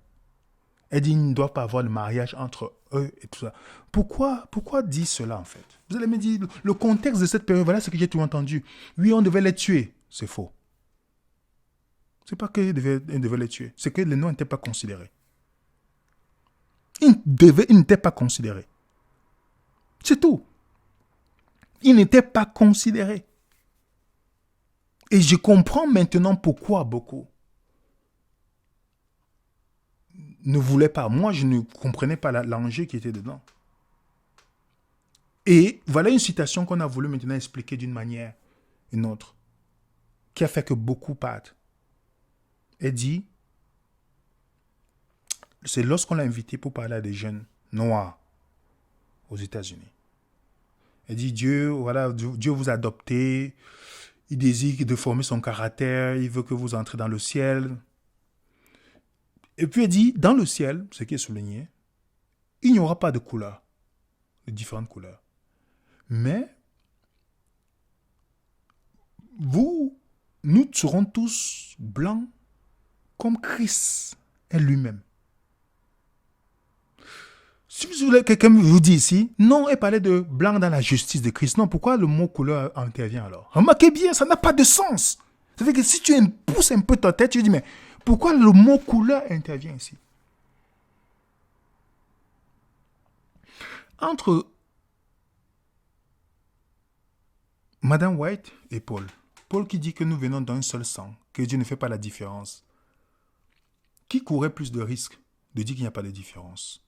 Elle dit qu'il ne doit pas avoir de mariage entre eux et tout ça. Pourquoi dire cela en fait? Vous allez me dire, le contexte de cette période, voilà ce que j'ai tout entendu. Oui, on devait les tuer. C'est faux. C'est pas qu'ils devaient les tuer, c'est que les noirs n'étaient pas considérés. Ils n'étaient pas considérés. C'est tout. Ils n'étaient pas considérés. Et je comprends maintenant pourquoi beaucoup ne voulaient pas. Moi, je ne comprenais pas l'enjeu qui était dedans. Et voilà une citation qu'on a voulu maintenant expliquer d'une manière ou une autre, qui a fait que beaucoup partent. Elle dit, c'est lorsqu'on l'a invité pour parler à des jeunes noirs aux États-Unis. Elle dit, Dieu vous a adopté, il désire de former son caractère, il veut que vous entrez dans le ciel. Et puis elle dit, dans le ciel, ce qui est souligné, il n'y aura pas de couleurs, de différentes couleurs. Mais, nous serons tous blancs comme Christ est lui-même. Si vous voulez, quelqu'un vous dit ici, non, elle parlait de blanc dans la justice de Christ. Non, pourquoi le mot couleur intervient alors? Remarquez bien, ça n'a pas de sens. Ça fait que si tu pousses un peu ta tête, tu dis, mais pourquoi le mot couleur intervient ici? Entre Madame White et Paul qui dit que nous venons d'un seul sang, que Dieu ne fait pas la différence, qui courait plus de risques de dire qu'il n'y a pas de différence?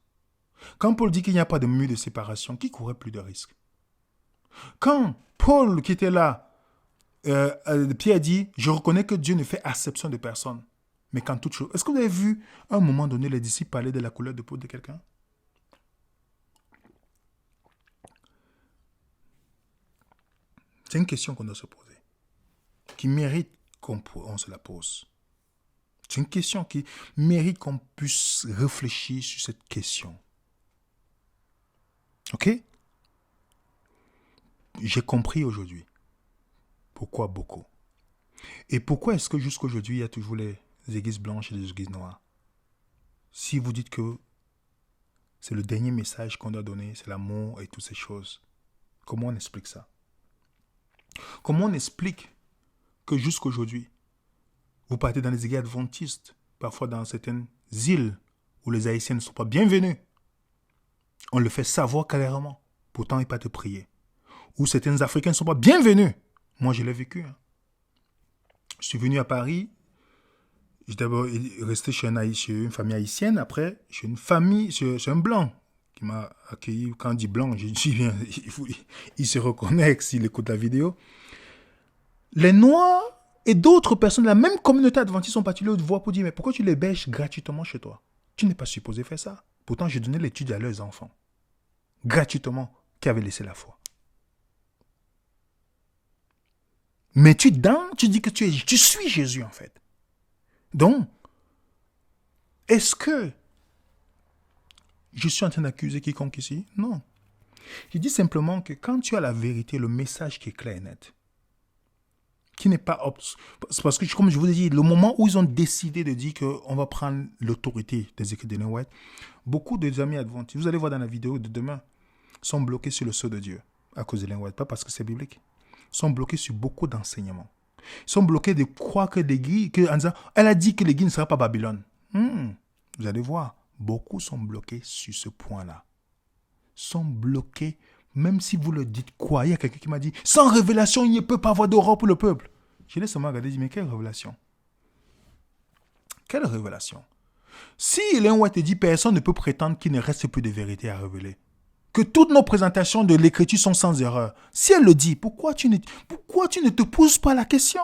Quand Paul dit qu'il n'y a pas de mur de séparation, qui courait plus de risques? Quand Paul, qui était là, Pierre dit, je reconnais que Dieu ne fait acception de personne, mais qu'en toute chose. Est-ce que vous avez vu, à un moment donné, les disciples parler de la couleur de peau de quelqu'un? C'est une question qu'on doit se poser, qui mérite qu'on se la pose. C'est une question qui mérite qu'on puisse réfléchir sur cette question. Ok? J'ai compris aujourd'hui pourquoi beaucoup. Et pourquoi est-ce que jusqu'aujourd'hui, il y a toujours les églises blanches et les églises noires? Si vous dites que c'est le dernier message qu'on doit donner, c'est l'amour et toutes ces choses, comment on explique ça? Comment on explique que jusqu'aujourd'hui, vous partez dans les églises adventistes, parfois dans certaines îles où les Haïtiens ne sont pas bienvenus? On le fait savoir clairement, pourtant il n'y a pas de prier. Où certains Africains ne sont pas bienvenus. Moi, je l'ai vécu. Je suis venu à Paris. J'ai d'abord resté chez une famille haïtienne. Après, chez un blanc qui m'a accueilli. Quand on dit blanc, je dis bien, il se reconnaît s'il écoute la vidéo. Les Noirs et d'autres personnes de la même communauté adventiste sont partis le voir pour dire, mais pourquoi tu les bêches gratuitement chez toi? Tu n'es pas supposé faire ça. Pourtant, j'ai donné l'étude à leurs enfants. Gratuitement, qui avaient laissé la foi. Mais tu dis que tu suis Jésus en fait. Donc, est-ce que je suis en train d'accuser quiconque ici? Non. Je dis simplement que quand tu as la vérité, le message qui est clair et net, qui n'est pas... C'est parce que, comme je vous ai dit, le moment où ils ont décidé de dire qu'on va prendre l'autorité des écrits d'Ellen White, beaucoup de amis adventistes, vous allez voir dans la vidéo de demain, sont bloqués sur le sceau de Dieu à cause d'Ellen White, pas parce que c'est biblique. Ils sont bloqués sur beaucoup d'enseignements. Ils sont bloqués de croire que l'Église, en disant, elle a dit que l'Église ne sera pas Babylone. Vous allez voir, beaucoup sont bloqués sur ce point-là. Sont bloqués, même si vous le dites quoi. Il y a quelqu'un qui m'a dit, sans révélation, il ne peut pas avoir d'aurore pour le peuple. Je l'ai seulement regardé et dit, mais quelle révélation? Quelle révélation? Si Ellen White dit, personne ne peut prétendre qu'il ne reste plus de vérité à révéler, que toutes nos présentations de l'écriture sont sans erreur, si elle le dit, pourquoi tu ne te poses pas la question?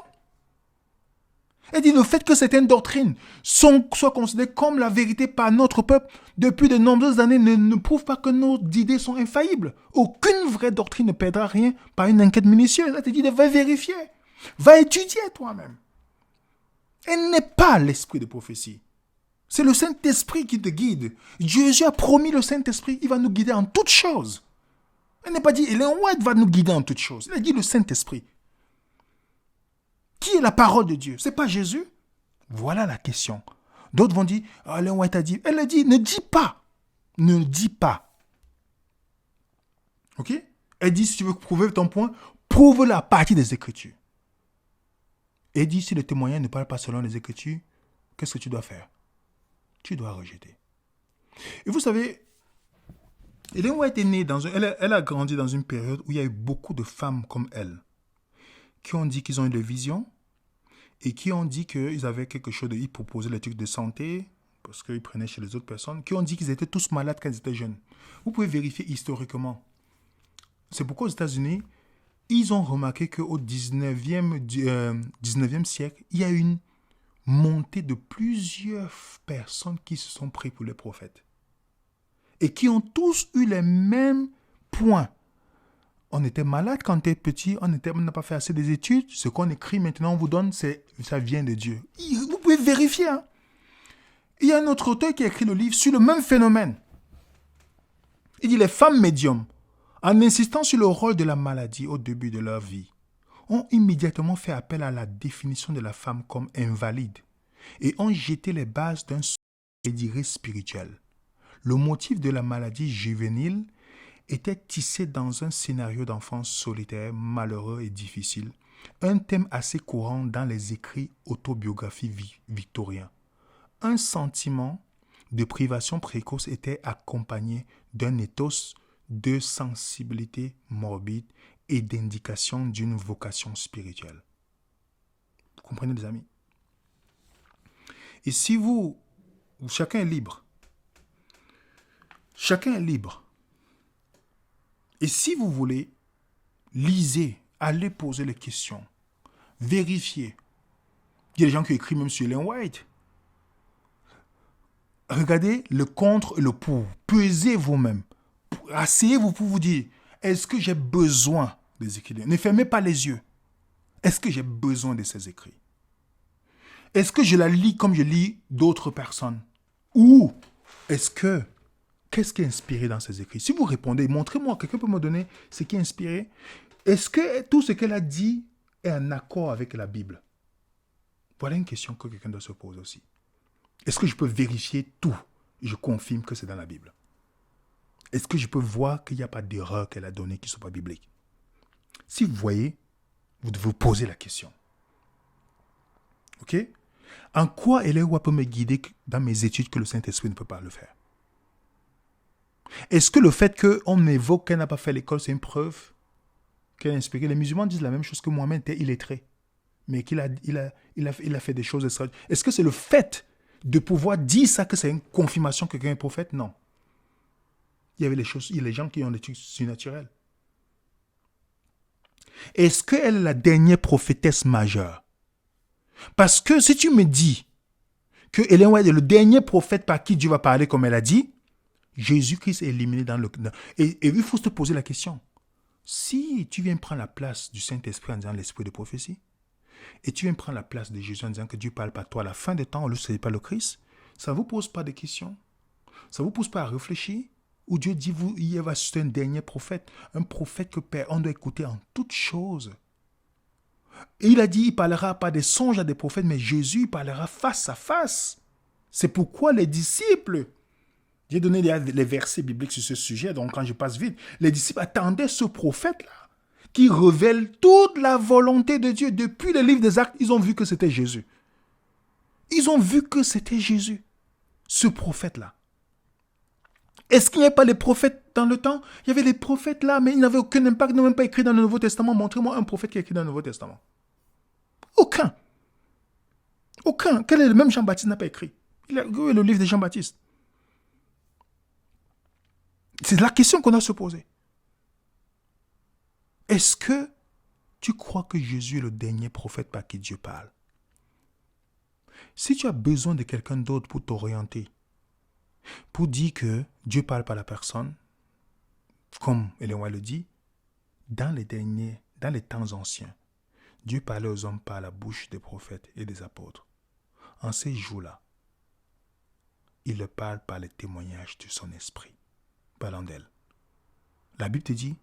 Elle dit le fait que certaines doctrines soient considérées comme la vérité par notre peuple depuis de nombreuses années ne prouve pas que nos idées sont infaillibles. Aucune vraie doctrine ne perdra rien par une enquête minutieuse. Elle te dit va vérifier, va étudier toi-même. Elle n'est pas l'esprit de prophétie. C'est le Saint-Esprit qui te guide. Jésus a promis le Saint-Esprit, il va nous guider en toutes choses. Elle n'a pas dit Ellen White va nous guider en toutes choses. Il a dit le Saint-Esprit. Qui est la parole de Dieu? C'est pas Jésus? Voilà la question. D'autres vont dire, Ellen White a dit. Elle a dit, ne dis pas. Ne dis pas. Ok? Elle dit, si tu veux prouver ton point, prouve-le à partir des Écritures. Elle dit, si le témoignage ne parle pas selon les Écritures, qu'est-ce que tu dois faire? Tu dois rejeter. Et vous savez, Ellen White est née elle a grandi dans une période où il y a eu beaucoup de femmes comme elle, qui ont dit qu'ils ont eu des visions et qui ont dit qu'ils avaient quelque chose ils proposaient les trucs de santé parce qu'ils prenaient chez les autres personnes, qui ont dit qu'ils étaient tous malades quand ils étaient jeunes. Vous pouvez vérifier historiquement. C'est pourquoi aux États-Unis, ils ont remarqué qu'au 19e siècle, il y a eu une montée de plusieurs personnes qui se sont pris pour les prophètes et qui ont tous eu les mêmes points. On était malade quand on était petit, on n'a pas fait assez des études. Ce qu'on écrit maintenant, on vous donne, ça vient de Dieu. Vous pouvez vérifier. Hein? Il y a un autre auteur qui a écrit le livre sur le même phénomène. Il dit les femmes médiums, en insistant sur le rôle de la maladie au début de leur vie, ont immédiatement fait appel à la définition de la femme comme invalide et ont jeté les bases d'un sourire spirituel. Le motif de la maladie juvénile était tissé dans un scénario d'enfance solitaire, malheureux et difficile, un thème assez courant dans les écrits autobiographiques victoriens. Un sentiment de privation précoce était accompagné d'un ethos de sensibilité morbide et d'indication d'une vocation spirituelle. Vous comprenez, les amis? Et si chacun est libre. Chacun est libre. Et si vous voulez, lisez, allez poser les questions, vérifiez. Il y a des gens qui écrivent même sur Ellen White. Regardez le contre et le pour. Pesez vous-même. Asseyez-vous pour vous dire, est-ce que j'ai besoin des écrits? Ne fermez pas les yeux. Est-ce que j'ai besoin de ces écrits? Est-ce que je la lis comme je lis d'autres personnes? Ou qu'est-ce qui est inspiré dans ces écrits? Si vous répondez, montrez-moi, quelqu'un peut me donner ce qui est inspiré. Est-ce que tout ce qu'elle a dit est en accord avec la Bible? Voilà une question que quelqu'un doit se poser aussi. Est-ce que je peux vérifier tout et je confirme que c'est dans la Bible? Est-ce que je peux voir qu'il n'y a pas d'erreur qu'elle a donnée qui ne sont pas bibliques? Si vous voyez, vous devez vous poser la question. Ok? En quoi Ellen White peut me guider dans mes études que le Saint-Esprit ne peut pas le faire? Est-ce que le fait qu'on évoque qu'elle n'a pas fait l'école, c'est une preuve qu'elle a inspiré? Les musulmans disent la même chose que Mohamed était illettré, mais qu'il a fait des choses extraordinaires. Est-ce que c'est le fait de pouvoir dire ça que c'est une confirmation que quelqu'un est prophète? Non. Il y a les gens qui ont des trucs surnaturels. Est-ce qu'elle est la dernière prophétesse majeure? Parce que si tu me dis que Ellen White est le dernier prophète par qui Dieu va parler comme elle a dit, Jésus-Christ est éliminé dans le... Et il faut se poser la question. Si tu viens prendre la place du Saint-Esprit en disant l'esprit de prophétie, et tu viens prendre la place de Jésus en disant que Dieu parle par toi à la fin des temps, ce n'est pas le Christ, ça ne vous pose pas de questions? Ça ne vous pose pas à réfléchir? Ou Dieu dit, il va susciter un dernier prophète, un prophète que Père, on doit écouter en toutes choses. Et il a dit, il parlera pas des songes à des prophètes, mais Jésus parlera face à face. C'est pourquoi les disciples, j'ai donné les versets bibliques sur ce sujet, donc quand je passe vite, les disciples attendaient ce prophète-là, qui révèle toute la volonté de Dieu. Depuis le livre des Actes, ils ont vu que c'était Jésus. Ils ont vu que c'était Jésus, ce prophète-là. Est-ce qu'il n'y avait pas les prophètes dans le temps? Il y avait les prophètes là, mais ils n'avaient aucun impact, ils n'ont même pas écrit dans le Nouveau Testament. Montrez-moi un prophète qui a écrit dans le Nouveau Testament. Aucun. Aucun. Quel est le même Jean-Baptiste n'a pas écrit? Il a le livre de Jean-Baptiste. C'est la question qu'on doit se poser. Est-ce que tu crois que Jésus est le dernier prophète par qui Dieu parle? Si tu as besoin de quelqu'un d'autre pour t'orienter, pour dire que Dieu parle par la personne, comme Ellen White le dit, dans les temps anciens, Dieu parlait aux hommes par la bouche des prophètes et des apôtres. En ces jours-là, il leur parle par les témoignages de son esprit, parlant d'elle. La Bible te dit,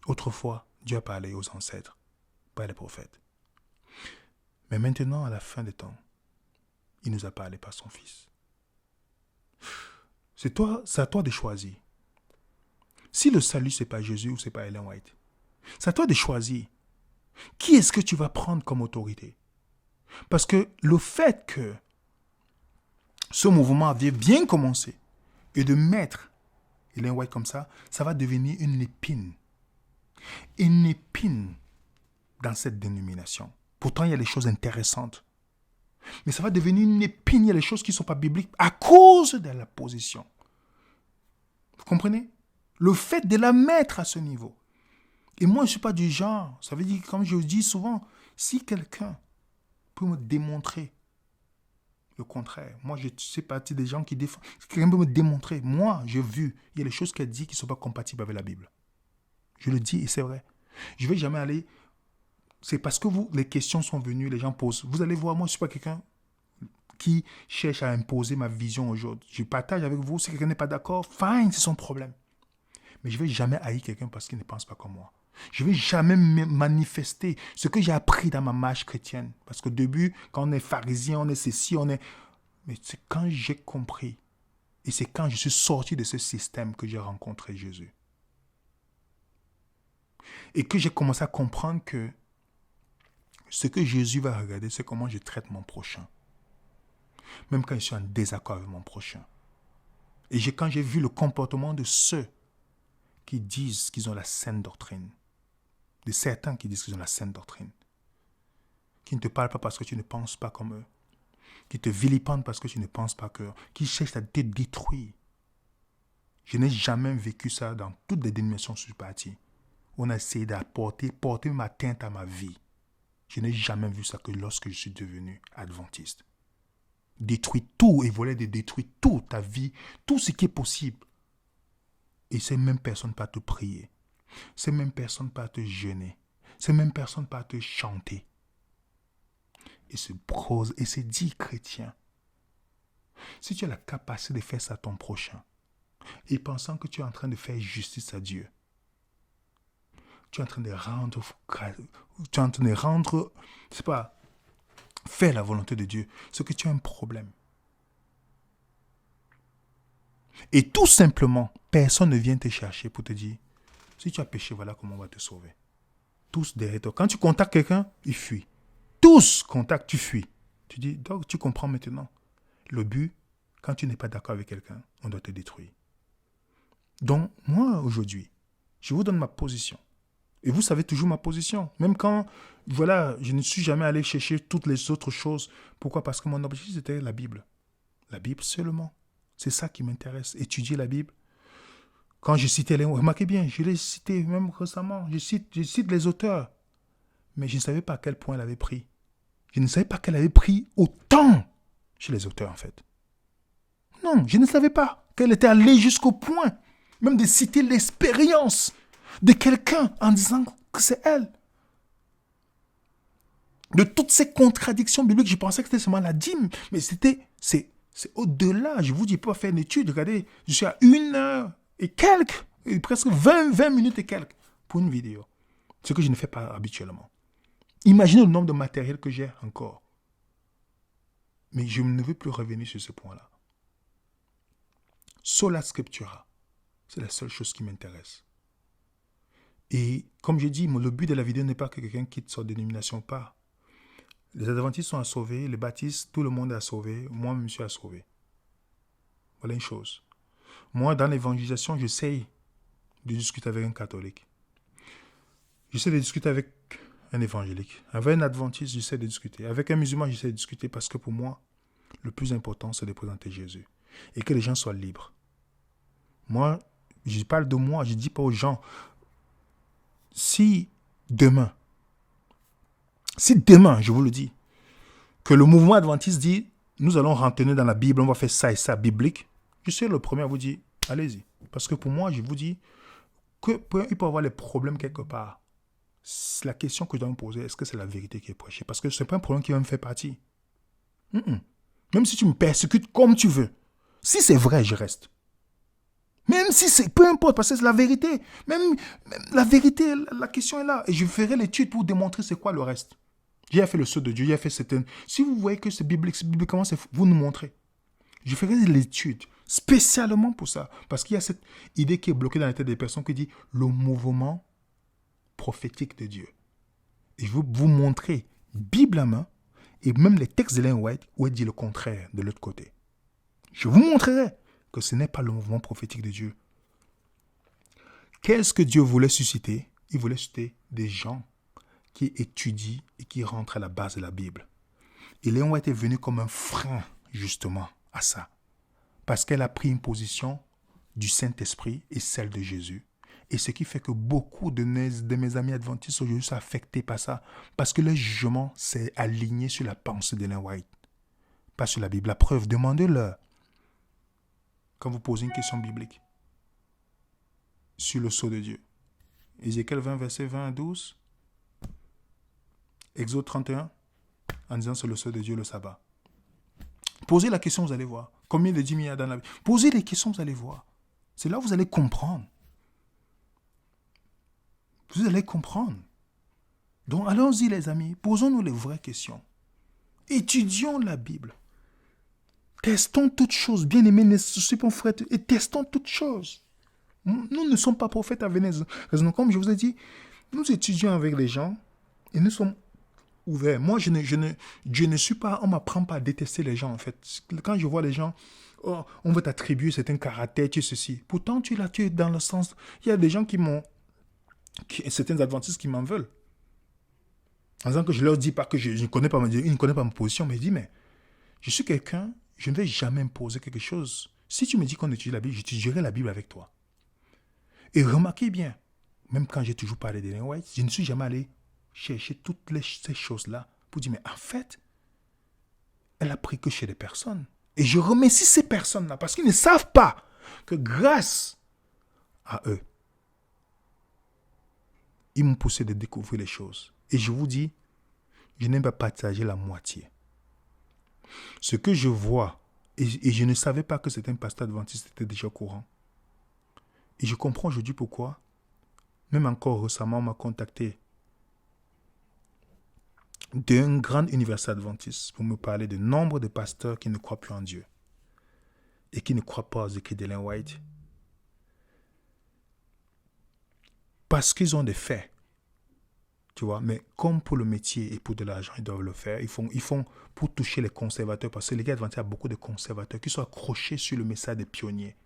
autrefois, Dieu a parlé aux ancêtres, par les prophètes. Mais maintenant, à la fin des temps, il nous a parlé par son Fils. C'est à toi de choisir. Si le salut, ce n'est pas Jésus ou ce n'est pas Ellen White, c'est à toi de choisir. Qui est-ce que tu vas prendre comme autorité? Parce que le fait que ce mouvement avait bien commencé et de mettre Ellen White comme ça va devenir une épine. Une épine dans cette dénomination. Pourtant, il y a des choses intéressantes. Mais ça va devenir une épine. Il y a des choses qui ne sont pas bibliques à cause de la position. Vous comprenez? Le fait de la mettre à ce niveau. Et moi, je ne suis pas du genre. Ça veut dire, comme je le dis souvent, si quelqu'un peut me démontrer le contraire, moi, je fais partie des gens qui défendent. Si quelqu'un peut me démontrer, moi, j'ai vu, il y a des choses qu'elle dit qui ne sont pas compatibles avec la Bible. Je le dis et c'est vrai. Je ne vais jamais aller... C'est parce que les questions sont venues, les gens posent. Vous allez voir, moi, je ne suis pas quelqu'un qui cherche à imposer ma vision aujourd'hui. Je partage avec vous. Si quelqu'un n'est pas d'accord, fine, c'est son problème. Mais je ne vais jamais haïr quelqu'un parce qu'il ne pense pas comme moi. Je ne vais jamais manifester ce que j'ai appris dans ma marche chrétienne. Parce qu'au début, quand on est pharisien, on est ceci, on est... Mais c'est quand j'ai compris, et c'est quand je suis sorti de ce système que j'ai rencontré Jésus. Et que j'ai commencé à comprendre que ce que Jésus va regarder, c'est comment je traite mon prochain. Même quand je suis en désaccord avec mon prochain. Et quand j'ai vu le comportement de ceux qui disent qu'ils ont la saine doctrine, de certains qui disent qu'ils ont la saine doctrine, qui ne te parlent pas parce que tu ne penses pas comme eux, qui te vilipendent parce que tu ne penses pas qu'eux, qui cherchent à te détruire. Je n'ai jamais vécu ça dans toutes les dénominations où je suis parti. On a essayé porter ma atteinte à ma vie. Je n'ai jamais vu ça que lorsque je suis devenu adventiste. Détruire tout et voler de détruire toute ta vie, tout ce qui est possible. Et ces mêmes personnes pas te prier. Ces mêmes personnes pas te jeûner. Ces mêmes personnes pas te chanter. Et se dit chrétien. Si tu as la capacité de faire ça à ton prochain, et pensant que tu es en train de faire justice à Dieu, tu es en train de rendre, c'est pas, faire la volonté de Dieu, c'est que tu as un problème. Et tout simplement, personne ne vient te chercher pour te dire, si tu as péché, voilà comment on va te sauver. Tous derrière toi. Quand tu contactes quelqu'un, il fuit. Tous contactent, tu fuis. Tu dis, donc tu comprends maintenant. Le but, quand tu n'es pas d'accord avec quelqu'un, on doit te détruire. Donc, moi, aujourd'hui, je vous donne ma position. Et vous savez toujours ma position. Même quand, voilà, je ne suis jamais allé chercher toutes les autres choses. Pourquoi? Parce que mon objectif, c'était la Bible. La Bible seulement. C'est ça qui m'intéresse. Étudier la Bible. Quand je citais les... Remarquez bien, je l'ai cité même récemment. Je cite les auteurs. Mais je ne savais pas à quel point elle avait pris. Je ne savais pas qu'elle avait pris autant chez les auteurs, en fait. Non, je ne savais pas qu'elle était allée jusqu'au point même de citer l'expérience de quelqu'un en disant que c'est elle. De toutes ces contradictions bibliques, je pensais que c'était seulement la dîme, mais c'est au-delà. Je vous dis pas faire une étude. Regardez, je suis à 1h et quelques, presque 20 minutes et quelques pour une vidéo. Ce que je ne fais pas habituellement. Imaginez le nombre de matériel que j'ai encore. Mais je ne veux plus revenir sur ce point-là. Sola Scriptura, c'est la seule chose qui m'intéresse. Et comme je dis, le but de la vidéo n'est pas que quelqu'un quitte sa dénomination, pas. Les adventistes sont à sauver, les baptistes, tout le monde est à sauver, moi, je suis à sauver. Voilà une chose. Moi, dans l'évangélisation, j'essaye de discuter avec un catholique. J'essaie de discuter avec un évangélique. Avec un adventiste, j'essaie de discuter. Avec un musulman, j'essaie de discuter parce que pour moi, le plus important, c'est de présenter Jésus. Et que les gens soient libres. Moi, je parle de moi, je ne dis pas aux gens, si demain, je vous le dis, que le mouvement adventiste dit, nous allons rentrer dans la Bible, on va faire ça et ça biblique, je suis le premier à vous dire, allez-y. Parce que pour moi, je vous dis qu'il peut y avoir les problèmes quelque part. La question que je dois me poser, est-ce que c'est la vérité qui est prêchée? Parce que ce n'est pas un problème qui va me faire partie. Même si tu me persécutes comme tu veux, si c'est vrai, je reste. Même si c'est, peu importe, parce que c'est la vérité. Même la vérité, la question est là. Et je ferai l'étude pour démontrer c'est quoi le reste. J'ai fait le saut de Dieu, j'ai fait certaines... Si vous voyez que c'est biblique, bibliquement, vous nous montrez. Je ferai l'étude spécialement pour ça. Parce qu'il y a cette idée qui est bloquée dans la tête des personnes qui dit le mouvement prophétique de Dieu. Et je veux vous montrer, Bible à main, et même les textes d'Ellen White, où elle dit le contraire de l'autre côté. Je vous montrerai que ce n'est pas le mouvement prophétique de Dieu. Qu'est-ce que Dieu voulait susciter? Il voulait susciter des gens qui étudient et qui rentrent à la base de la Bible. Et Ellen White est venue comme un frein, justement, à ça. Parce qu'elle a pris une position du Saint-Esprit et celle de Jésus. Et ce qui fait que beaucoup de mes amis adventistes aujourd'hui sont affectés par ça. Parce que le jugement s'est aligné sur la pensée d'Ellen White. Pas sur la Bible. La preuve, demandez-leur. Quand vous posez une question biblique. Sur le sceau de Dieu. Ézéchiel 20, verset 20 à 12. Exode 31. En disant c'est le sceau de Dieu, le sabbat. Posez la question, vous allez voir. Combien de dîmes il y a dans la Bible? Posez les questions, vous allez voir. C'est là où vous allez comprendre. Vous allez comprendre. Donc allons-y les amis, posons-nous les vraies questions. Étudions la Bible. Testons toutes choses, bien-aimés, ne soyez pas frères, et testons toutes choses. Nous ne sommes pas prophètes à Venise. Comme je vous ai dit, nous étudions avec les gens et nous sommes ouverts. Moi, je ne suis pas, on ne m'apprend pas à détester les gens en fait. Quand je vois les gens, oh, on veut t'attribuer certains caractères, tu es ceci. Pourtant, tu es dans le sens, il y a des gens certains adventistes qui m'en veulent. En disant que je ne leur dis pas que je ne connais pas, ils ne connaissent pas ma position, mais ils disent, mais je suis quelqu'un, je ne vais jamais imposer quelque chose. Si tu me dis qu'on étudie la Bible, j'étudierai la Bible avec toi. Et remarquez bien, même quand j'ai toujours parlé d'Ellen White, je ne suis jamais allé chercher toutes ces choses-là pour dire, mais en fait, elle a pris que chez les personnes. Et je remercie ces personnes-là parce qu'ils ne savent pas que grâce à eux, ils m'ont poussé de découvrir les choses. Et je vous dis, je n'aime pas partager la moitié. Ce que je vois, et je ne savais pas que c'était un pasteur adventiste, était déjà au courant. Et je comprends aujourd'hui pourquoi. Même encore récemment, on m'a contacté d'une grande université adventiste pour me parler du nombre de pasteurs qui ne croient plus en Dieu et qui ne croient pas aux écrits d'Ellen White parce qu'ils ont des faits. Tu vois, mais comme pour le métier et pour de l'argent, ils doivent le faire. Ils font pour toucher les conservateurs, parce que les gars adventistes, il y a beaucoup de conservateurs qui sont accrochés sur le message des pionniers.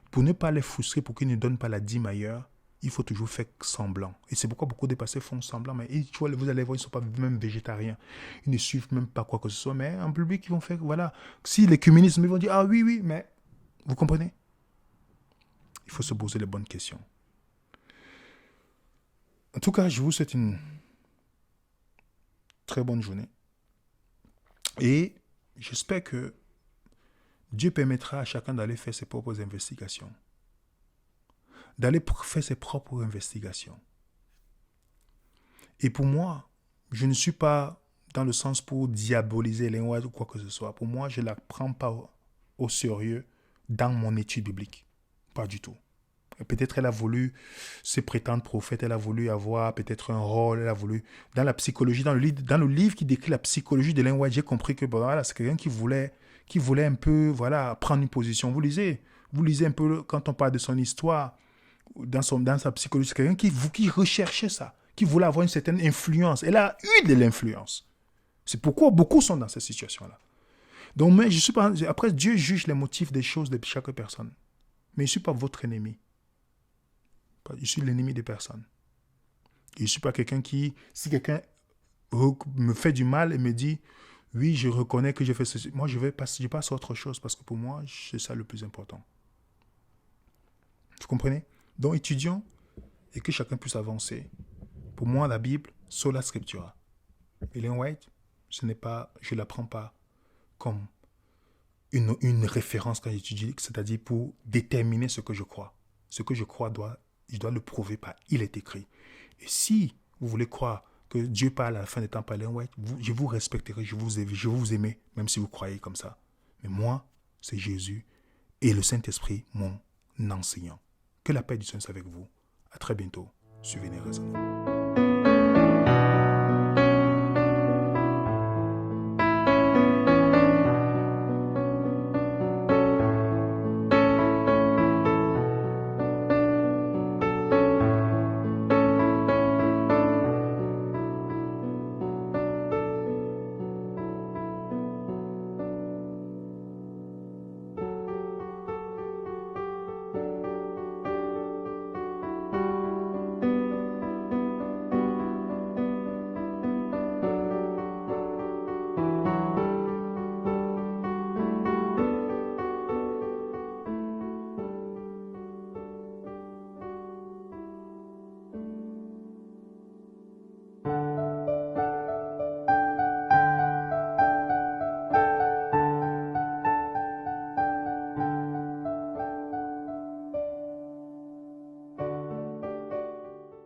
Pour ne pas les frustrer, pour qu'ils ne donnent pas la dîme ailleurs, il faut toujours faire semblant. Et c'est pourquoi beaucoup de pasteurs font semblant. Mais tu vois, vous allez voir, ils ne sont pas même végétariens. Ils ne suivent même pas quoi que ce soit. Mais en public, ils vont faire, voilà. Si les communistes, ils vont dire, ah oui, mais vous comprenez? Il faut se poser les bonnes questions. En tout cas, je vous souhaite une très bonne journée. Et j'espère que Dieu permettra à chacun d'aller faire ses propres investigations. D'aller faire ses propres investigations. Et pour moi, je ne suis pas dans le sens pour diaboliser Ellen White ou quoi que ce soit. Pour moi, je ne la prends pas au sérieux dans mon étude biblique. Pas du tout. Peut-être elle a voulu se prétendre prophète, elle a voulu avoir peut-être un rôle, elle a voulu... Dans la psychologie, dans le livre qui décrit la psychologie de Ellen White, j'ai compris que bon, voilà, c'est quelqu'un qui voulait un peu voilà, prendre une position. Vous lisez un peu quand on parle de son histoire, dans sa psychologie, c'est quelqu'un qui recherchait ça, qui voulait avoir une certaine influence. Elle a eu de l'influence. C'est pourquoi beaucoup sont dans cette situation-là. Donc, mais je suis pas, après, Dieu juge les motifs des choses de chaque personne. Mais je ne suis pas votre ennemi. Je suis l'ennemi des personnes. Je ne suis pas quelqu'un qui... Si quelqu'un me fait du mal et me dit, oui, je reconnais que j'ai fait ceci, moi, je passe à autre chose parce que pour moi, c'est ça le plus important. Vous comprenez? Donc, étudions et que chacun puisse avancer. Pour moi, la Bible, sola scriptura. Ellen White, je ne la prends pas comme une référence quand j'étudie, c'est-à-dire pour déterminer ce que je crois. Ce que je crois, je dois le prouver par il est écrit. Et si vous voulez croire que Dieu parle à la fin des temps par Ellen White, je vous respecterai, je vous aimer, même si vous croyez comme ça. Mais moi, c'est Jésus et le Saint-Esprit, mon enseignant. Que la paix du Seigneur soit avec vous. À très bientôt. Suivez les raisonnements.